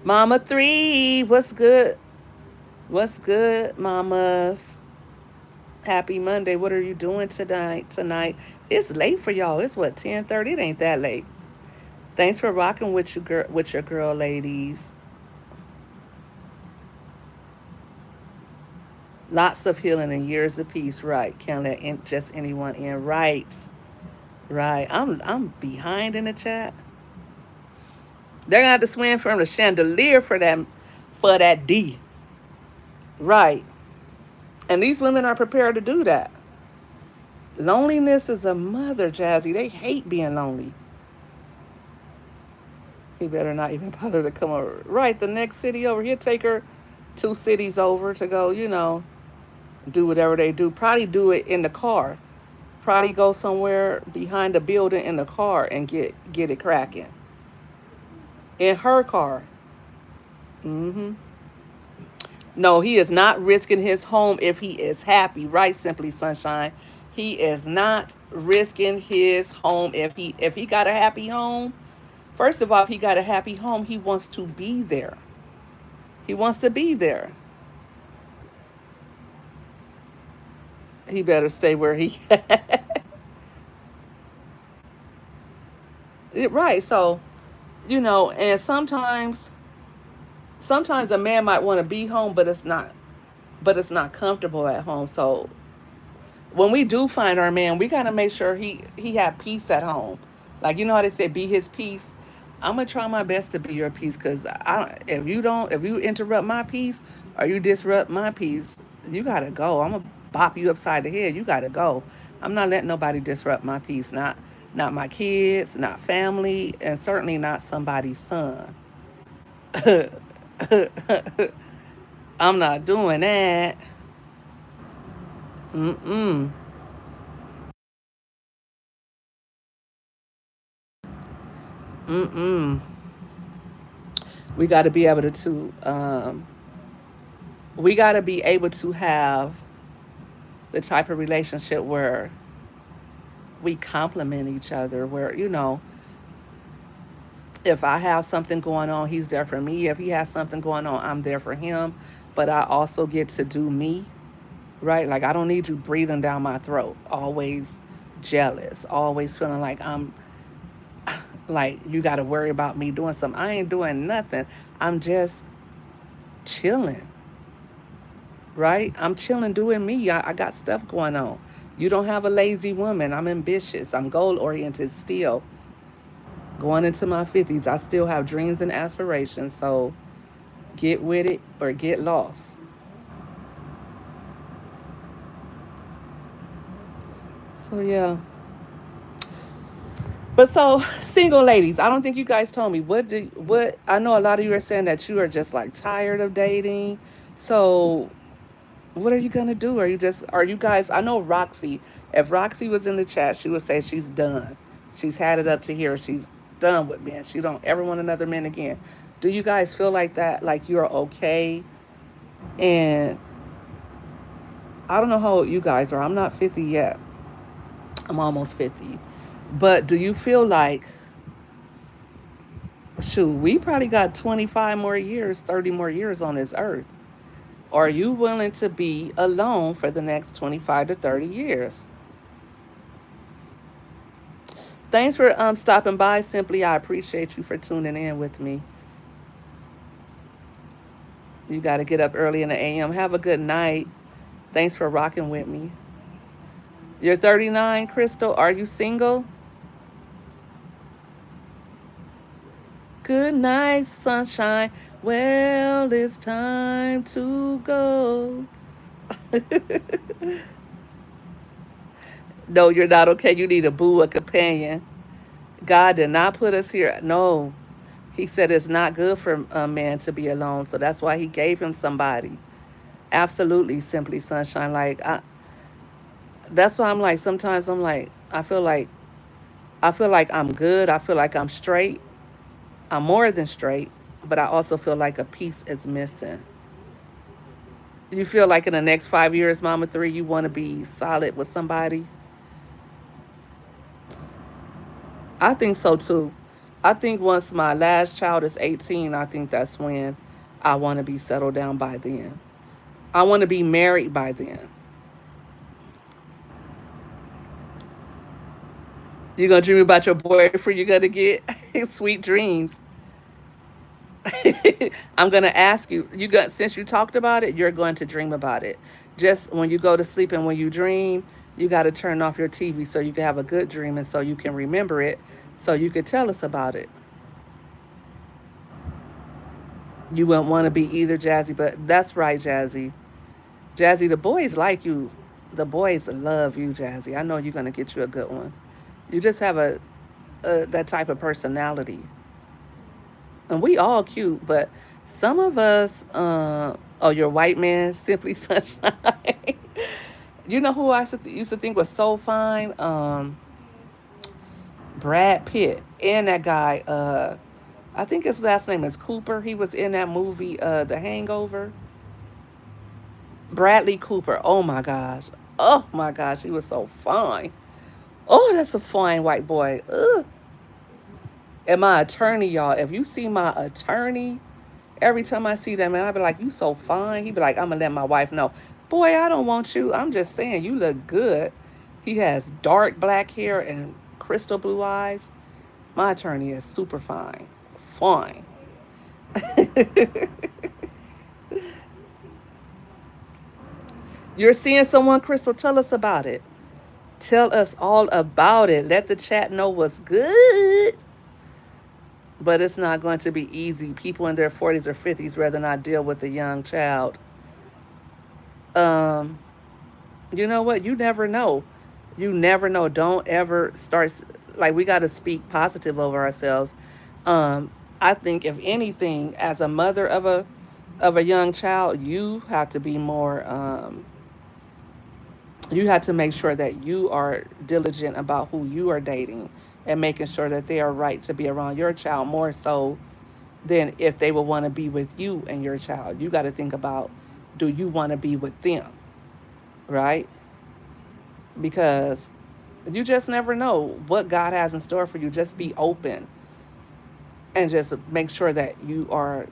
Mama 3, what's good? What's good, mamas? Happy Monday. What are you doing tonight? It's late for y'all. It's what, 10:30? It ain't that late. Thanks for rocking with your girl ladies. Lots of healing and years of peace, right? Can't let just anyone in. Right. Right. I'm behind in the chat. They're gonna have to swing from the chandelier for that D. Right. And these women are prepared to do that. Loneliness is a mother, Jazzy. They hate being lonely. He better not even bother to come over. Right, the next city over. He'll take her 2 cities over to go, do whatever they do. Probably do it in the car. Probably go somewhere behind the building in the car and get it cracking. In her car. Mm-hmm. No, he is not risking his home if he is happy. Right, Simply Sunshine. He is not risking his home if he got a happy home. First of all, if he got a happy home, he wants to be there. He wants to be there. He better stay where he right. So, and sometimes a man might want to be home, but it's not comfortable at home. So when we do find our man, we gotta make sure he have peace at home. Like, how they say, be his peace. I'm gonna try my best to be your peace, because if you interrupt my peace or you disrupt my peace, you gotta go. I'm gonna bop you upside the head. You gotta go. I'm not letting nobody disrupt my peace. Not my kids, not family, and certainly not somebody's son. I'm not doing that. Mm-mm. Mm-mm. We got to be able we got to be able to have the type of relationship where we complement each other, where, if I have something going on, he's there for me. If he has something going on, I'm there for him. But I also get to do me, right? Like, I don't need you breathing down my throat, always jealous, always feeling like you got to worry about me doing something. I ain't doing nothing. I'm just chilling, right? I'm chilling doing me. I got stuff going on. You don't have a lazy woman. I'm ambitious. I'm goal oriented still. Going into my 50s, I still have dreams and aspirations. So get with it or get lost. So, yeah. But so, single ladies, I don't think you guys told me what I know a lot of you are saying that you are just like tired of dating. So, what are you gonna do? Are you guys? I know Roxy. If Roxy was in the chat, she would say she's done. She's had it up to here. She's done with men. She don't ever want another man again. Do you guys feel like that? Like you're okay? And I don't know how old you guys are. I'm not 50 yet. I'm almost 50. But do you feel like, shoot, we probably got 25 more years, 30 more years on this earth? Are you willing to be alone for the next 25 to 30 years? Thanks for stopping by. Simply, I appreciate you for tuning in with me. You got to get up early in the AM. Have a good night. Thanks for rocking with me. You're 39, Crystal. Are you single? Good night, sunshine. Well, it's time to go. No, you're not okay. You need a boo, a companion. God did not put us here. No, He said it's not good for a man to be alone. So that's why He gave him somebody. Absolutely, simply sunshine. That's why I'm like, sometimes I'm like, I feel like I'm good. I feel like I'm straight. I'm more than straight, but I also feel like a piece is missing. You feel like in the next 5 years, Mama Three, you want to be solid with somebody? I think so too. I think once my last child is 18, I think that's when I want to be settled down by then. I want to be married by then. You're going to dream about your boyfriend you're going to get? Sweet dreams. I'm going to ask you, since you talked about it, you're going to dream about it. Just when you go to sleep and when you dream, you got to turn off your TV so you can have a good dream and so you can remember it so you could tell us about it. You wouldn't want to be either, Jazzy, but that's right, Jazzy. Jazzy, the boys like you. The boys love you, Jazzy. I know you're going to get you a good one. You just have that type of personality. And we all cute, but some of us, oh, your white man, Simply Sunshine. You know who I used to think was so fine? Brad Pitt. And that guy, I think his last name is Cooper. He was in that movie, The Hangover. Bradley Cooper. Oh my gosh. Oh my gosh. He was so fine. Oh, that's a fine white boy. Ugh. And my attorney, y'all, if you see my attorney, every time I see that man, I be like, you so fine. He be like, I'm going to let my wife know. Boy, I don't want you. I'm just saying, you look good. He has dark black hair and crystal blue eyes. My attorney is super fine. Fine. You're seeing someone, Crystal? Tell us about it. Tell us all about it. Let the chat know what's good. But it's not going to be easy. People in their 40s or 50s rather not deal with a young child. Um, you know what? You never know. You never know. Don't ever like, we got to speak positive over ourselves. Um, I think if anything, as a mother of a young child, you have to be more. You have to make sure that you are diligent about who you are dating and making sure that they are right to be around your child more so than if they would want to be with you and your child. You got to think about, do you want to be with them, right? Because you just never know what God has in store for you. Just be open and just make sure that you are,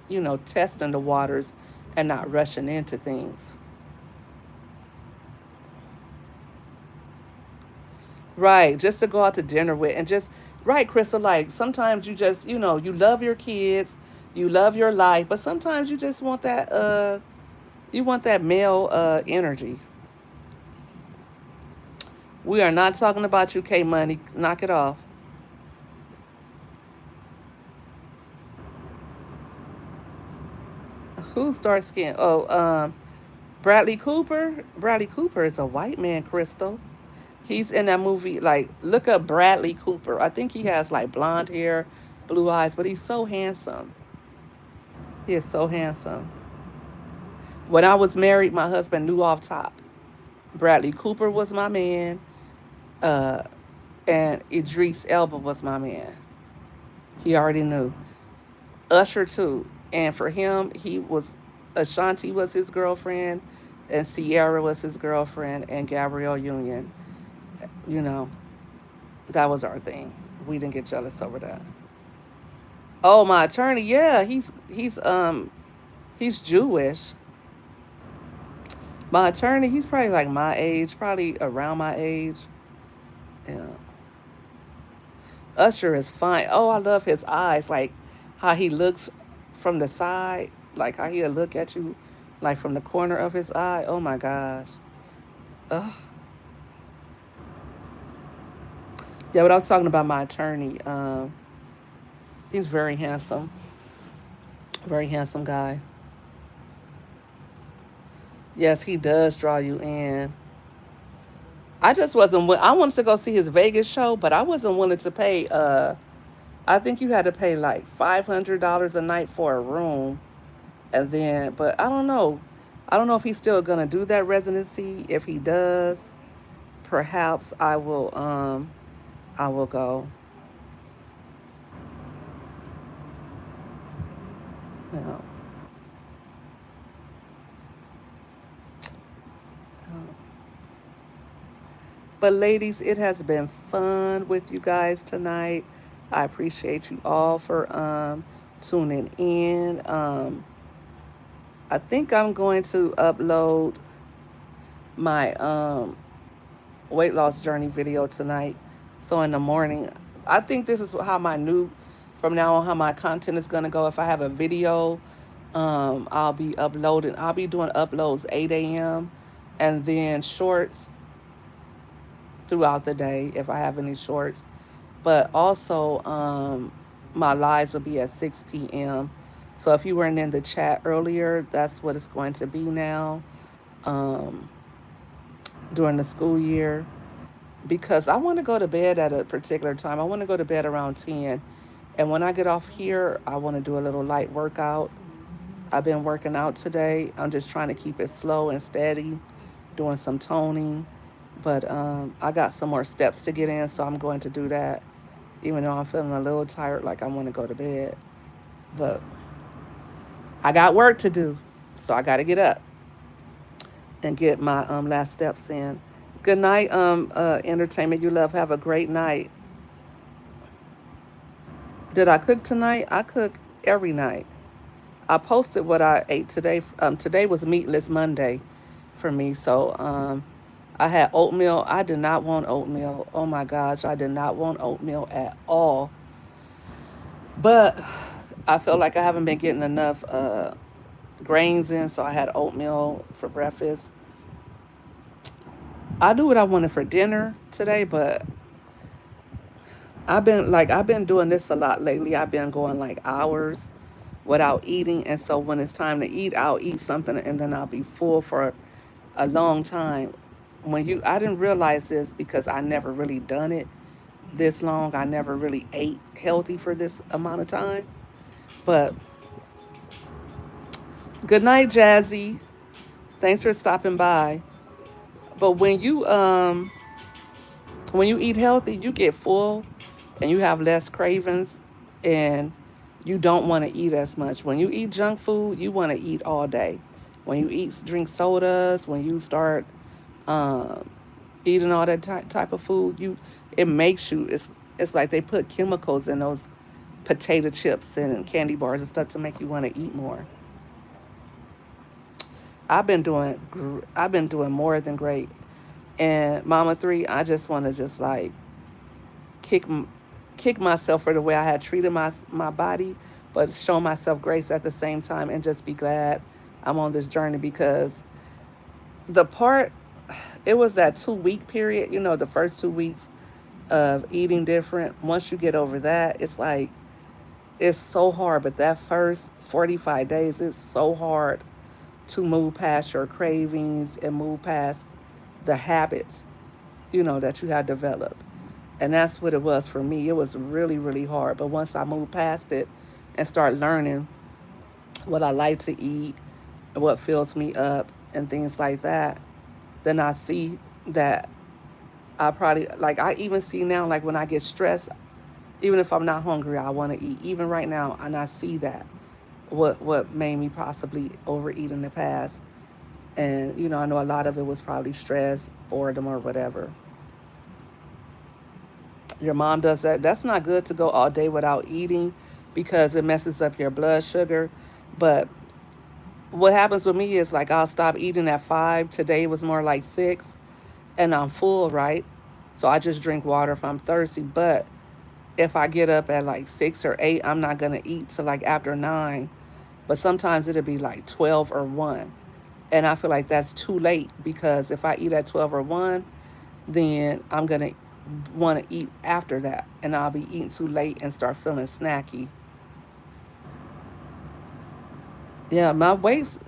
testing the waters and not rushing into things. Right. Just to go out to dinner with and just, right, Crystal, like sometimes you just, you love your kids, you love your life, but sometimes you just want that male energy. We are not talking about you, K Money. Knock it off. Who's dark skin? Oh, Bradley Cooper. Bradley Cooper is a white man, Crystal. He's in that movie. Like, look up Bradley Cooper. I think he has like blonde hair, blue eyes, but he's so handsome. He is so handsome. When I was married, my husband knew off top. Bradley Cooper was my man, uh, and Idris Elba was my man. He already knew. Usher too, and for him, he was Ashanti was his girlfriend, and Sierra was his girlfriend, and Gabrielle Union. You know, that was our thing. We didn't get jealous over that. Oh, my attorney, yeah, he's Jewish. My attorney, he's probably like my age, probably around my age. Yeah. Usher is fine. Oh, I love his eyes, like how he looks from the side, like how he'll look at you, like from the corner of his eye. Oh my gosh. Ugh. Yeah, but I was talking about my attorney. He's very handsome guy. Yes, he does draw you in. I just wasn't. I wanted to go see his Vegas show, but I wasn't willing to pay. I think you had to pay like $500 a night for a room, and then. But I don't know. I don't know if he's still gonna do that residency. If he does, perhaps I will. I will go. You know. But ladies, it has been fun with you guys tonight. I appreciate you all for tuning in. I think I'm going to upload my weight loss journey video tonight. So in the morning, I think this is how my new, from now on, how my content is going to go. If I have a video, I'll be uploading, I'll be doing uploads 8 a.m. and then shorts throughout the day if I have any shorts. But also, my lives will be at 6 p.m. So if you weren't in the chat earlier, that's what it's going to be now, um, during the school year. Because I want to go to bed at a particular time. I want to go to bed around 10. And when I get off here, I want to do a little light workout. I've been working out today. I'm just trying to keep it slow and steady, doing some toning. But I got some more steps to get in, so I'm going to do that, even though I'm feeling a little tired, like I want to go to bed. But I got work to do, so I got to get up and get my last steps in. Good night, entertainment you love. Have a great night. Did I cook tonight? I cook every night. I posted what I ate today. Today was Meatless Monday for me, so I had oatmeal. I did not want oatmeal. Oh my gosh, I did not want oatmeal at all. But I feel like I haven't been getting enough grains in, so I had oatmeal for breakfast. I knew what I wanted for dinner today, but I've been doing this a lot lately. I've been going like hours without eating, and so when it's time to eat, I'll eat something and then I'll be full for a long time. when you, I didn't realize this because I never really done it this long. I never really ate healthy for this amount of time. But good night, Jazzy. Thanks for stopping by. But when you eat healthy, you get full and you have less cravings and you don't want to eat as much. When you eat junk food, you want to eat all day. When you drink sodas, when you start um, eating all that type of food, it makes you. It's like they put chemicals in those potato chips and candy bars and stuff to make you want to eat more. I've been doing more than great. And Mama Three, I just want to just like kick kick myself for the way I had treated my body, but show myself grace at the same time and just be glad I'm on this journey because the part it was that 2 week period, the first 2 weeks of eating different. Once you get over that, it's like it's so hard, but that first 45 days it's so hard to move past your cravings and move past the habits, that you had developed. And that's what it was for me. It was really, really hard. But once I moved past it and start learning what I like to eat, what fills me up, and things like that, then I see that I probably, like, I even see now, like, when I get stressed, even if I'm not hungry, I want to eat. Even right now, and I see that what made me possibly overeat in the past. And, I know a lot of it was probably stress, boredom, or whatever. Your mom does that. That's not good to go all day without eating because it messes up your blood sugar. But what happens with me is like I'll stop eating at 5. Today was more like 6, and I'm full, right? So I just drink water if I'm thirsty. But if I get up at like 6 or 8, I'm not gonna eat till like after 9. But sometimes it'll be like 12 or 1. And I feel like that's too late because if I eat at 12 or 1, then I'm going to want to eat after that. And I'll be eating too late and start feeling snacky. Yeah, my weight's,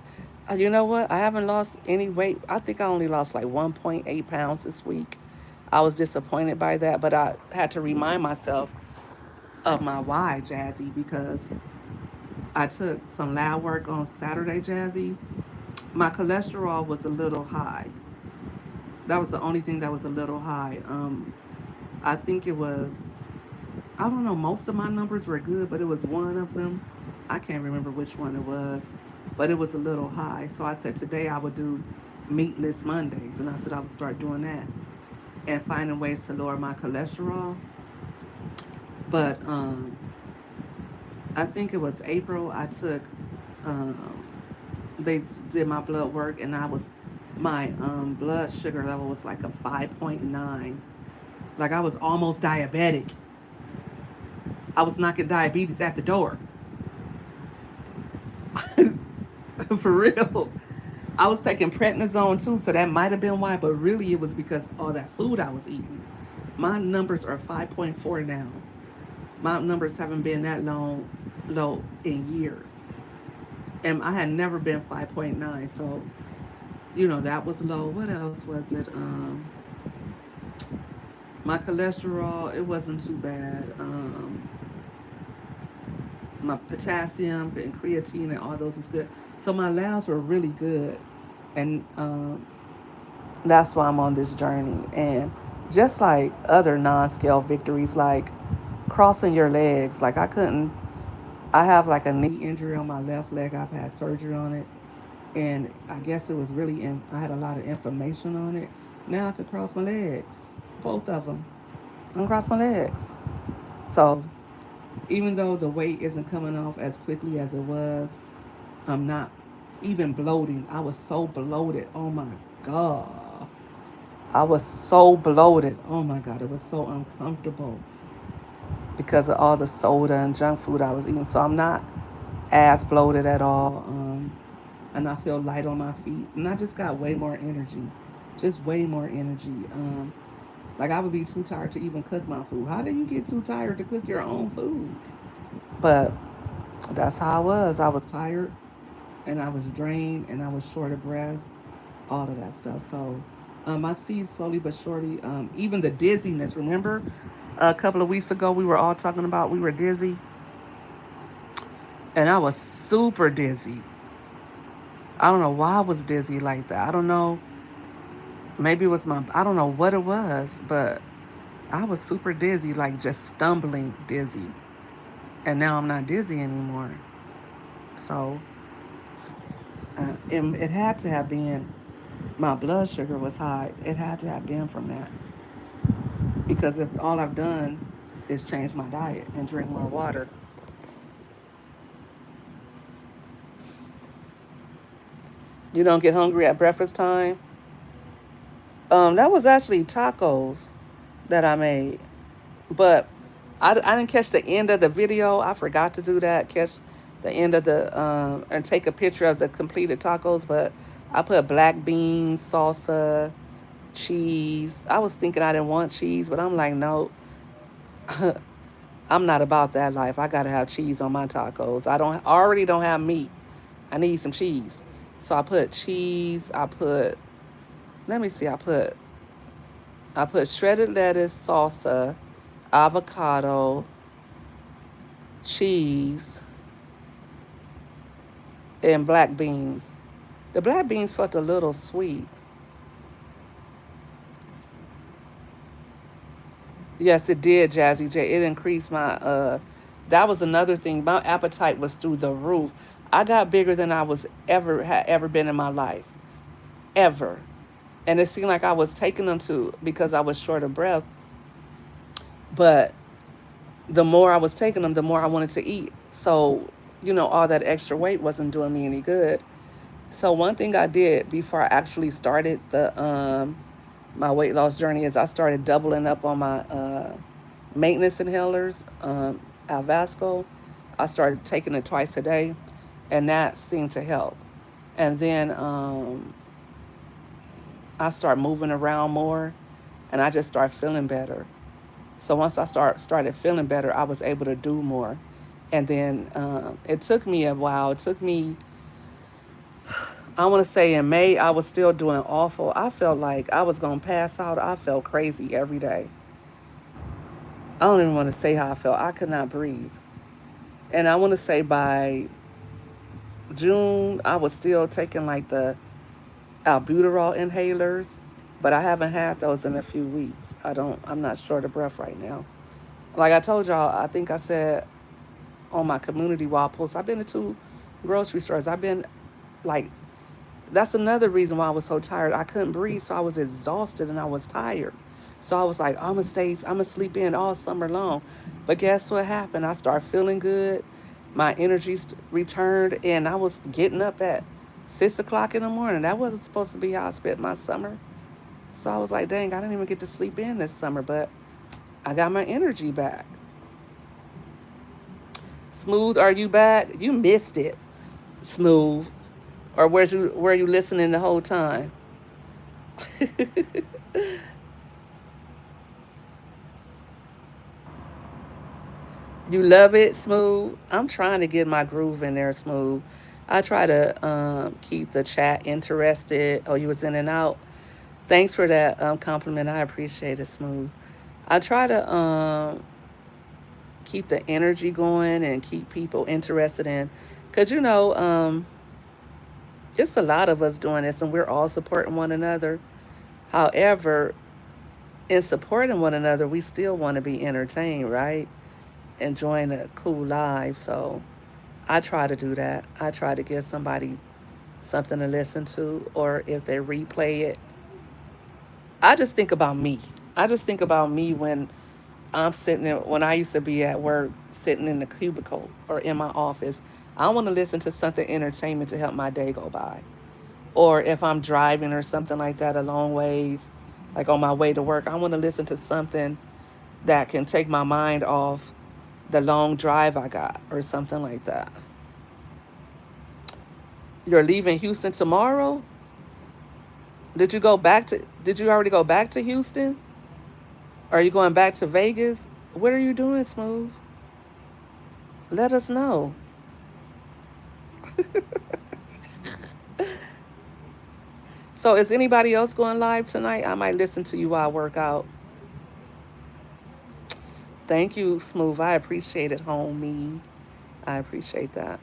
you know what? I haven't lost any weight. I think I only lost like 1.8 pounds this week. I was disappointed by that, but I had to remind myself of my why, Jazzy, because I took some lab work on Saturday, Jazzy. My cholesterol was a little high. That was the only thing that was a little high. I think it was, I don't know, most of my numbers were good, but it was one of them. I can't remember which one it was, but it was a little high. So I said today I would do meatless Mondays, and I said I would start doing that and finding ways to lower my cholesterol. But I think it was April. Um, they did my blood work, and my blood sugar level was like a 5.9. Like I was almost diabetic. I was knocking diabetes at the door. For real. I was taking prednisone too, so that might have been why, but really it was because all that food I was eating. My numbers are 5.4 now. My numbers haven't been that low in years. And I had never been 5.9, so that was low. What else was it? My cholesterol, it wasn't too bad. My potassium and creatine and all those was good. So my labs were really good. And that's why I'm on this journey. And just like other non-scale victories, like crossing your legs, like I have like a knee injury on my left leg. I've had surgery on it. And I guess it was really, I had a lot of inflammation on it. Now I could cross my legs, both of them. I can cross my legs. So even though the weight isn't coming off as quickly as it was, I'm not even bloating. I was so bloated. Oh my God. I was so bloated. Oh my God. It was so uncomfortable because of all the soda and junk food I was eating. So I'm not as bloated at all. And I feel light on my feet. And I just got way more energy. Just way more energy. Like I would be too tired to even cook my food. How do you get too tired to cook your own food? But that's how I was. I was tired and I was drained and I was short of breath, all of that stuff. So I see slowly but surely, even the dizziness. Remember, a couple of weeks ago, we were all talking about we were dizzy, and I was super dizzy. I don't know why I was dizzy like that. I don't know. Maybe it was I don't know what it was, but I was super dizzy, like just stumbling dizzy. And now I'm not dizzy anymore. So it had to have been my blood sugar was high. It had to have been from that. Because if all I've done is change my diet and drink more water. You don't get hungry at breakfast time. That was actually tacos that I made. But I didn't catch the end of the video. I forgot to do that. Catch the end of the and take a picture of the completed tacos. But I put black beans, salsa, cheese. I was thinking I didn't want cheese, but I'm like, no, I'm not about that life. I gotta have cheese on my tacos. I already don't have meat. I need some cheese. So I put cheese. Let me see. I put shredded lettuce, salsa, avocado, cheese, and black beans. The black beans felt a little sweet. Yes, it did, Jazzy J. It increased my that was another thing. My appetite was through the roof. I got bigger than I was ever been in my life. Ever. And it seemed like I was taking them to because I was short of breath. But the more I was taking them, the more I wanted to eat. So, all that extra weight wasn't doing me any good. So one thing I did before I actually started the my weight loss journey is I started doubling up on my maintenance inhalers, Alvasco. I started taking it twice a day, and that seemed to help. And then I start moving around more, and I just start feeling better. So once I started feeling better, I was able to do more. And then it took me a while. It took me, I want to say in May, I was still doing awful. I felt like I was going to pass out. I felt crazy every day. I don't even want to say how I felt. I could not breathe. And I want to say by June, I was still taking like the albuterol inhalers, but I haven't had those in a few weeks. I'm not short of breath right now. Like I told y'all, I think I said on my community wall post, I've been to 2 grocery stores. I've been like, that's another reason why I was so tired. I couldn't breathe, so I was exhausted and I was tired. So I was like, I'm gonna sleep in all summer long. But guess what happened? I started feeling good. My energy returned, and I was getting up at 6 o'clock in the morning. That wasn't supposed to be how I spent my summer. So I was like, dang, I didn't even get to sleep in this summer, but I got my energy back. Smooth, are you back? You missed it, Smooth. Or were you listening the whole time? You love it, Smooth? I'm trying to get my groove in there, Smooth. I try to keep the chat interested. Oh, you was in and out. Thanks for that compliment. I appreciate it, Smooth. I try to keep the energy going and keep people interested in, because it's a lot of us doing this and we're all supporting one another. However, in supporting one another, we still want to be entertained, right? Enjoying a cool life. So I try to do that. I try to give somebody something to listen to, or if they replay it, I just think about me. I just think about me when when I used to be at work, sitting in the cubicle or in my office. I want to listen to something entertainment to help my day go by. Or if I'm driving or something like that a long ways, like on my way to work, I want to listen to something that can take my mind off the long drive I got or something like that. You're leaving Houston tomorrow? Did you already go back to Houston? Are you going back to Vegas? What are you doing, Smooth? Let us know. So is anybody else going live tonight? I might listen to you while I work out. Thank you, Smooth. I appreciate it, homie. I appreciate that.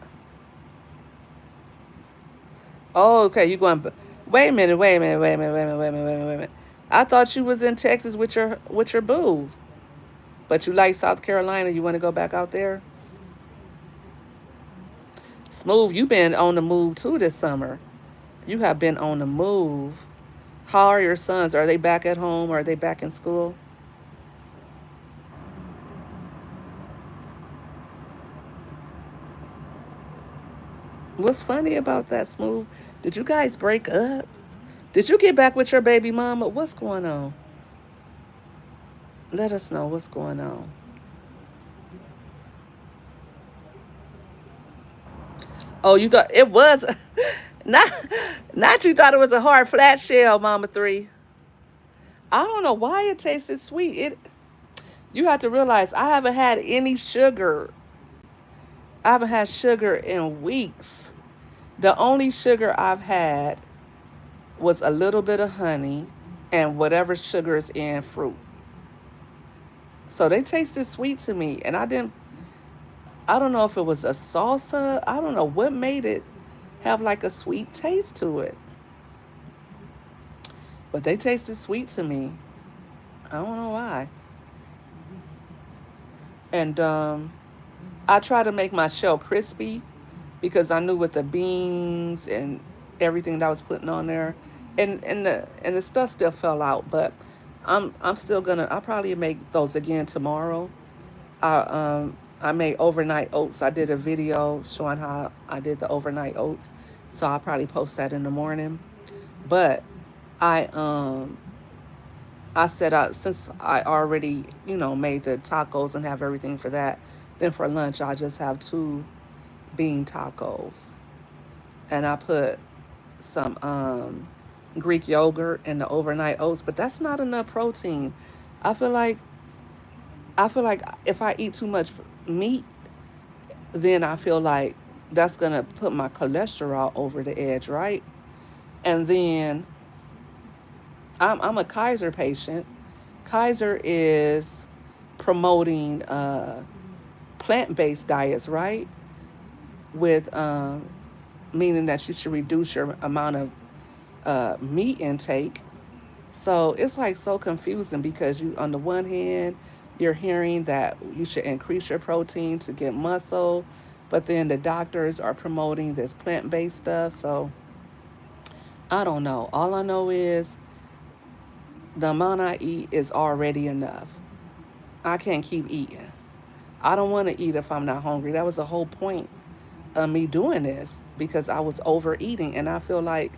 Oh, okay. You going? Wait a minute. Wait a minute. Wait a minute. Wait a minute. Wait a minute. Wait a minute. Wait a minute. I thought you was in Texas with your boo, but you like South Carolina. You want to go back out there? Smooth. You been on the move too this summer. You have been on the move. How are your sons? Are they back at home? Or are they back in school? What's funny about that, Smooth? Did you guys break up? Did you get back with your baby mama? What's going on? Let us know what's going on. Oh, you thought it was not not you thought it was a hard flat shell, Mama Three. I don't know why it tasted sweet. It you have to realize I haven't had any sugar. I haven't had sugar in weeks. The only sugar I've had was a little bit of honey and whatever sugar is in fruit. So they tasted sweet to me, and I don't know if it was a salsa. I don't know what made it have like a sweet taste to it, but they tasted sweet to me. I don't know why. And I try to make my shell crispy because I knew with the beans and everything that I was putting on there, and the stuff still fell out. But I'm still gonna. I'll probably make those again tomorrow. I made overnight oats. I did a video showing how I did the overnight oats, so I'll probably post that in the morning. But I I set out since I already made the tacos and have everything for that. Then for lunch I just have two bean tacos, and I put some Greek yogurt in the overnight oats. But that's not enough protein. I feel like I feel like if I eat too much meat, then I feel like that's gonna put my cholesterol over the edge, right? And then I'm a Kaiser patient. Kaiser is promoting plant-based diets, right? With meaning that you should reduce your amount of meat intake. So it's like so confusing because you, on the one hand, you're hearing that you should increase your protein to get muscle, but then the doctors are promoting this plant-based stuff. So I don't know. All I know is the amount I eat is already enough. I can't keep eating. I don't want to eat if I'm not hungry. That was the whole point of me doing this because I was overeating, and I feel like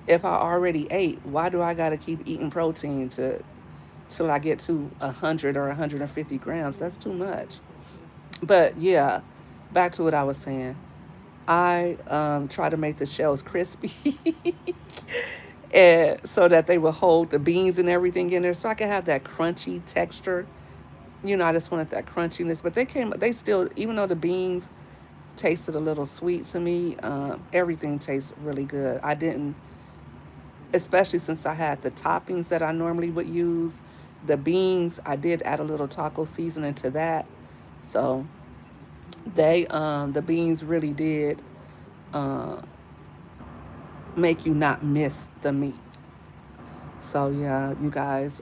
if I already ate, why do I got to keep eating protein to till I get to 100 or 150 grams? That's too much. But yeah, back to what I was saying. I try to make the shells crispy and so that they will hold the beans and everything in there so I can have that crunchy texture. I just wanted that crunchiness. But they still, even though the beans tasted a little sweet to me, everything tastes really good. I didn't, especially since I had the toppings that I normally would use. The beans, I did add a little taco seasoning to that. So the beans really did uh, make you not miss the meat. So yeah, you guys,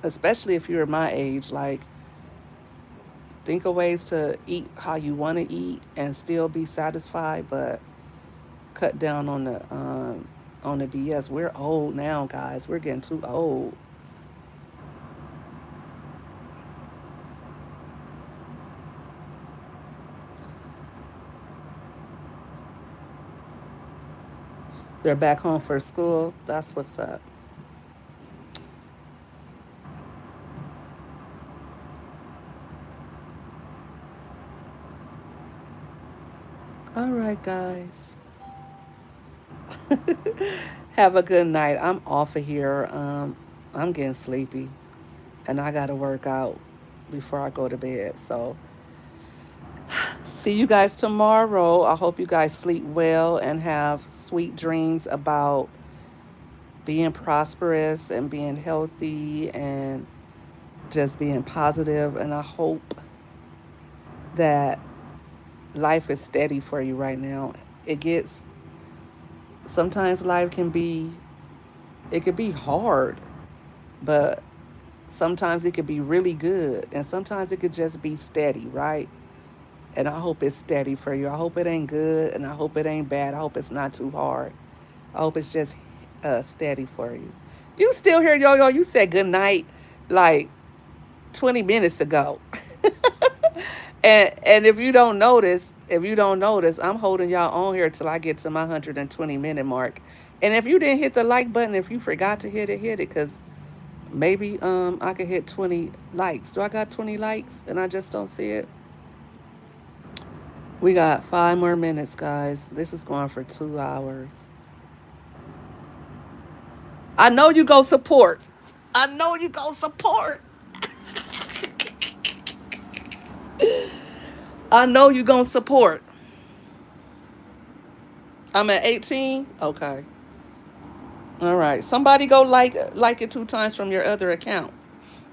especially if you're my age, like think of ways to eat how you want to eat and still be satisfied, but cut down on the BS. We're old now, guys. We're getting too old. They're back home for school. That's what's up. All right, guys. Have a good night. I'm off of here. I'm getting sleepy, and I gotta work out before I go to bed. So see you guys tomorrow. I hope you guys sleep well and have sweet dreams about being prosperous and being healthy and just being positive. And I hope that life is steady for you right now. It gets, sometimes life can be, it could be hard, but sometimes it could be really good. And sometimes it could just be steady, right? And I hope it's steady for you. I hope it ain't good and I hope it ain't bad. I hope it's not too hard. I hope it's just steady for you. You still here, Yo Yo? You said good night like 20 minutes ago. And if you don't notice, I'm holding y'all on here till I get to my 120-minute mark. And if you didn't hit the like button, if you forgot to hit it, cause maybe I could hit 20 likes. Do I got 20 likes and I just don't see it? We got 5 more minutes, guys. This is going for 2 hours. I know you go support. I know you go support. I know you gonna support. I'm at 18. Okay. All right. Somebody go like it 2 times from your other account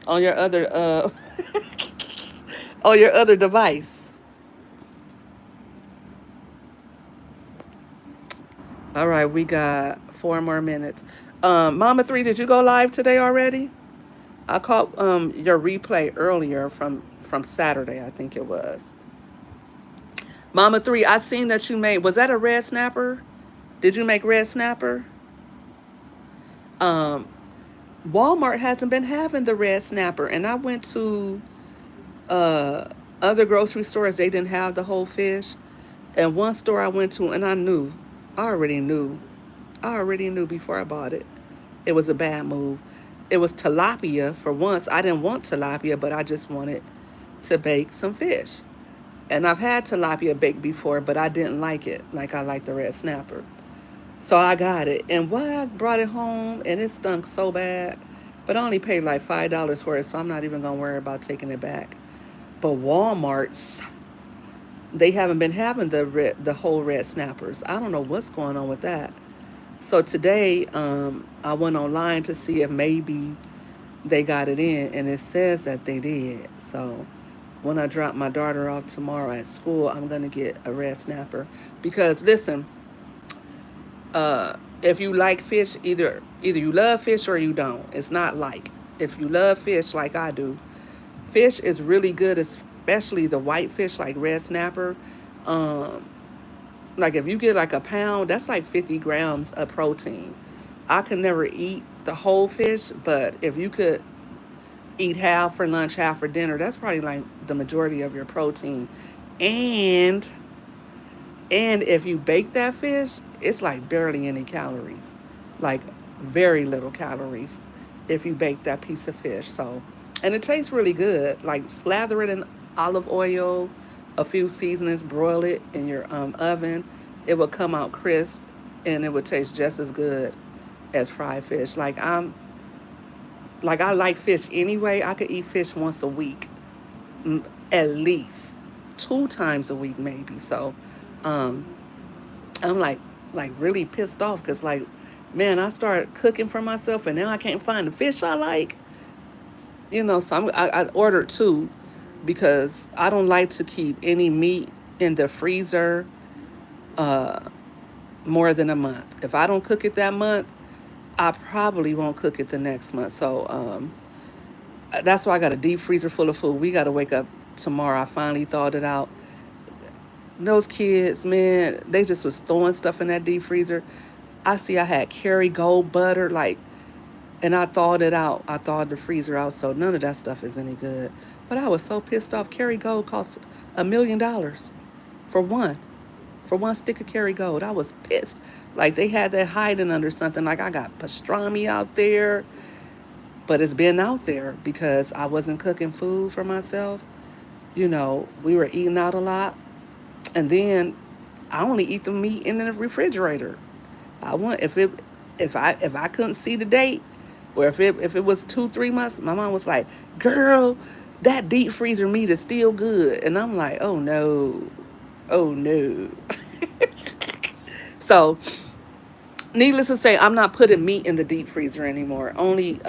on your other on your other device. All right. We got 4 more minutes. Mama Three, did you go live today already? I caught your replay earlier from Saturday. I think it was. Mama Three, I seen that you made. Was that a red snapper? Did you make red snapper? Um, Walmart hasn't been having the red snapper, and I went to uh, other grocery stores. They didn't have the whole fish, and one store I went to, and I knew, I already knew, I already knew before I bought it. It was a bad move. It was tilapia for once. I didn't want tilapia, but I just wanted to bake some fish. And I've had tilapia baked before, but I didn't like it like I like the red snapper. So I got it. And why I brought it home and it stunk so bad. But I only paid like $5 for it, so I'm not even gonna worry about taking it back. But Walmart's, they haven't been having the whole red snappers. I don't know what's going on with that. So today, I went online to see if maybe they got it in, and it says that they did. So when I drop my daughter off tomorrow at school, I'm gonna get a red snapper because listen, if you like fish, either you love fish or you don't. It's not like if you love fish like I do, fish is really good, especially the white fish like red snapper. Um, like if you get like a pound, that's like 50 grams of protein. I could never eat the whole fish, but if you could eat half for lunch, half for dinner, that's probably like the majority of your protein. And And if you bake that fish, it's like barely any calories, like very little calories if you bake that piece of fish. So, and it tastes really good. Like slather it in olive oil, a few seasonings, broil it in your oven. It will come out crisp and it would taste just as good as fried fish. Like I like fish anyway. I could eat fish once a week, at least 2 times a week maybe. So, um, I'm like really pissed off because like, man, I started cooking for myself and now I can't find the fish I like. So I ordered two because I don't like to keep any meat in the freezer uh, more than a month. If I don't cook it that month, I probably won't cook it the next month. So that's why I got a deep freezer full of food. We got to wake up tomorrow. I finally thought it out. Those kids, man, they just was throwing stuff in that deep freezer. I had Kerrygold butter, like, and I thawed it out. I thawed the freezer out, so none of that stuff is any good. But I was so pissed off. Kerrygold cost $1 million for one, for one stick of Kerrygold. I was pissed. Like they had that hiding under something. Like I got pastrami out there, but it's been out there because I wasn't cooking food for myself. We were eating out a lot, and then I only eat the meat in the refrigerator. I want if I couldn't see the date, or if it was 2 3 months, my mom was like, "Girl, that deep freezer meat is still good," and I'm like, "Oh no, oh no." So Needless to say, I'm not putting meat in the deep freezer anymore. Only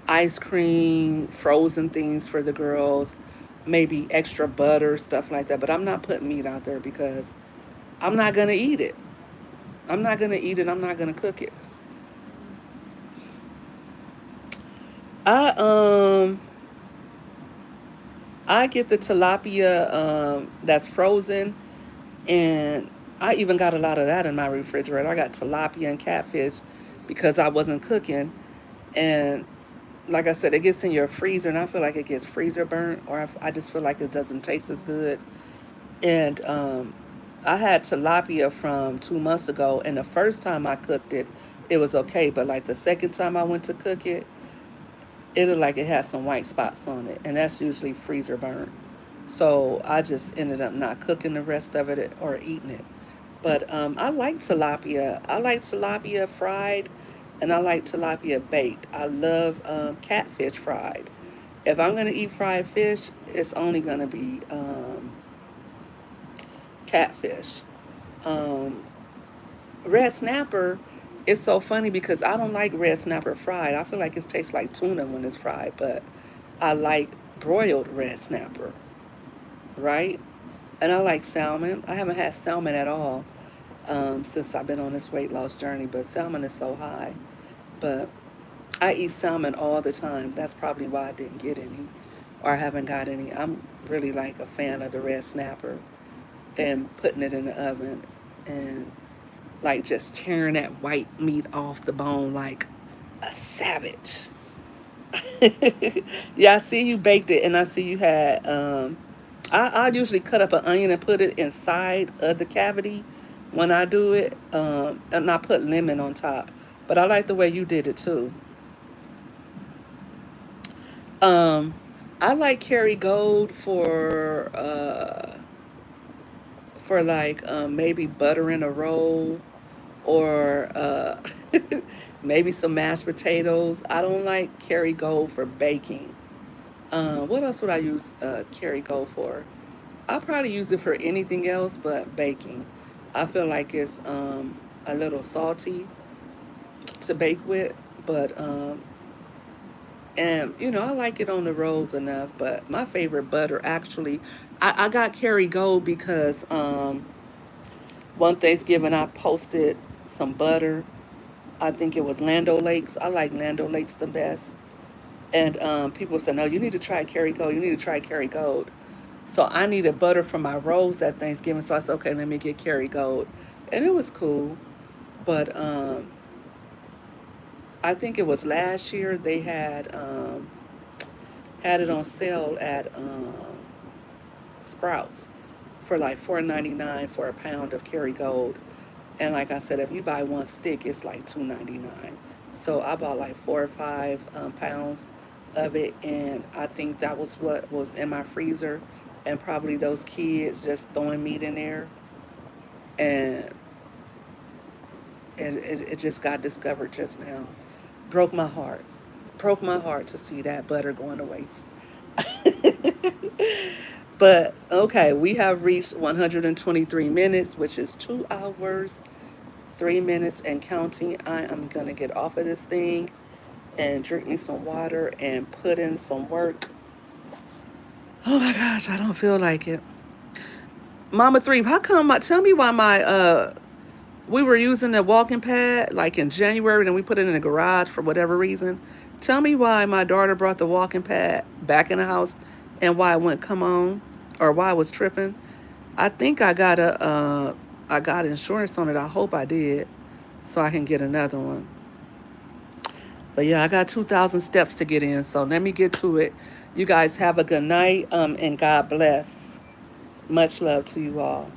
ice cream, frozen things for the girls, maybe extra butter, stuff like that. But I'm not putting meat out there because I'm not gonna eat it. I'm not gonna eat it. I'm not gonna cook it. I I get the tilapia that's frozen, and I even got a lot of that in my refrigerator. I got tilapia and catfish because I wasn't cooking, and like I said, it gets in your freezer, and I feel like it gets freezer burnt, or I just feel like it doesn't taste as good. And I had tilapia from 2 months ago, and the first time I cooked it, it was okay. But like the second time I went to cook it, it looked like it had some white spots on it, and that's usually freezer burnt. So I just ended up not cooking the rest of it or eating it. But I like tilapia. I like tilapia fried, and I like tilapia baked. I love catfish fried. If I'm gonna eat fried fish, it's only gonna be catfish. Um, red snapper is so funny because I don't like red snapper fried. I feel like it tastes like tuna when it's fried, but I like broiled red snapper, right? And I like salmon. I haven't had salmon at all since I've been on this weight loss journey, but salmon is so high. But I eat salmon all the time. That's probably why I didn't get any or I haven't got any. I'm really like a fan of the red snapper and putting it in the oven and like just tearing that white meat off the bone like a savage. Yeah, I see you baked it, and I see you had. I usually cut up an onion and put it inside of the cavity when I do it, and I put lemon on top. But I like the way you did it too. Um, I like Kerrygold for like maybe butter in a roll or maybe some mashed potatoes. I don't like Kerrygold for baking. What else would I use Kerrygold for? I'll probably use it for anything else but baking. I feel like it's a little salty to bake with, but and I like it on the rolls enough. But my favorite butter actually, I got Kerrygold because one Thanksgiving I posted some butter. I think it was Land O'Lakes. I like Land O'Lakes the best. And people said, no, you need to try Kerrygold. You need to try Kerrygold. So I needed butter for my rolls at Thanksgiving. So I said, okay, let me get Kerrygold. And it was cool. But I think it was last year they had it on sale at Sprouts for like $4.99 for a pound of Kerrygold. And like I said, if you buy one stick, it's like $2.99. So I bought like 4 or 5 pounds of it, and I think that was what was in my freezer, and probably those kids just throwing meat in there, and it just got discovered just now. Broke my heart. Broke my heart to see that butter going to waste. But okay, we have reached 123 minutes, which is 2 hours, 3 minutes and counting. I am gonna get off of this thing and drink me some water and put in some work. Oh my gosh, I don't feel like it. Mama Three, how come tell me why my we were using the walking pad like in January and we put it in the garage for whatever reason. Tell me why my daughter brought the walking pad back in the house and why it wouldn't come on or why I was tripping. I think I got insurance on it. I hope I did so I can get another one. But yeah, I got 2,000 steps to get in, so let me get to it. You guys have a good night and God bless. Much love to you all.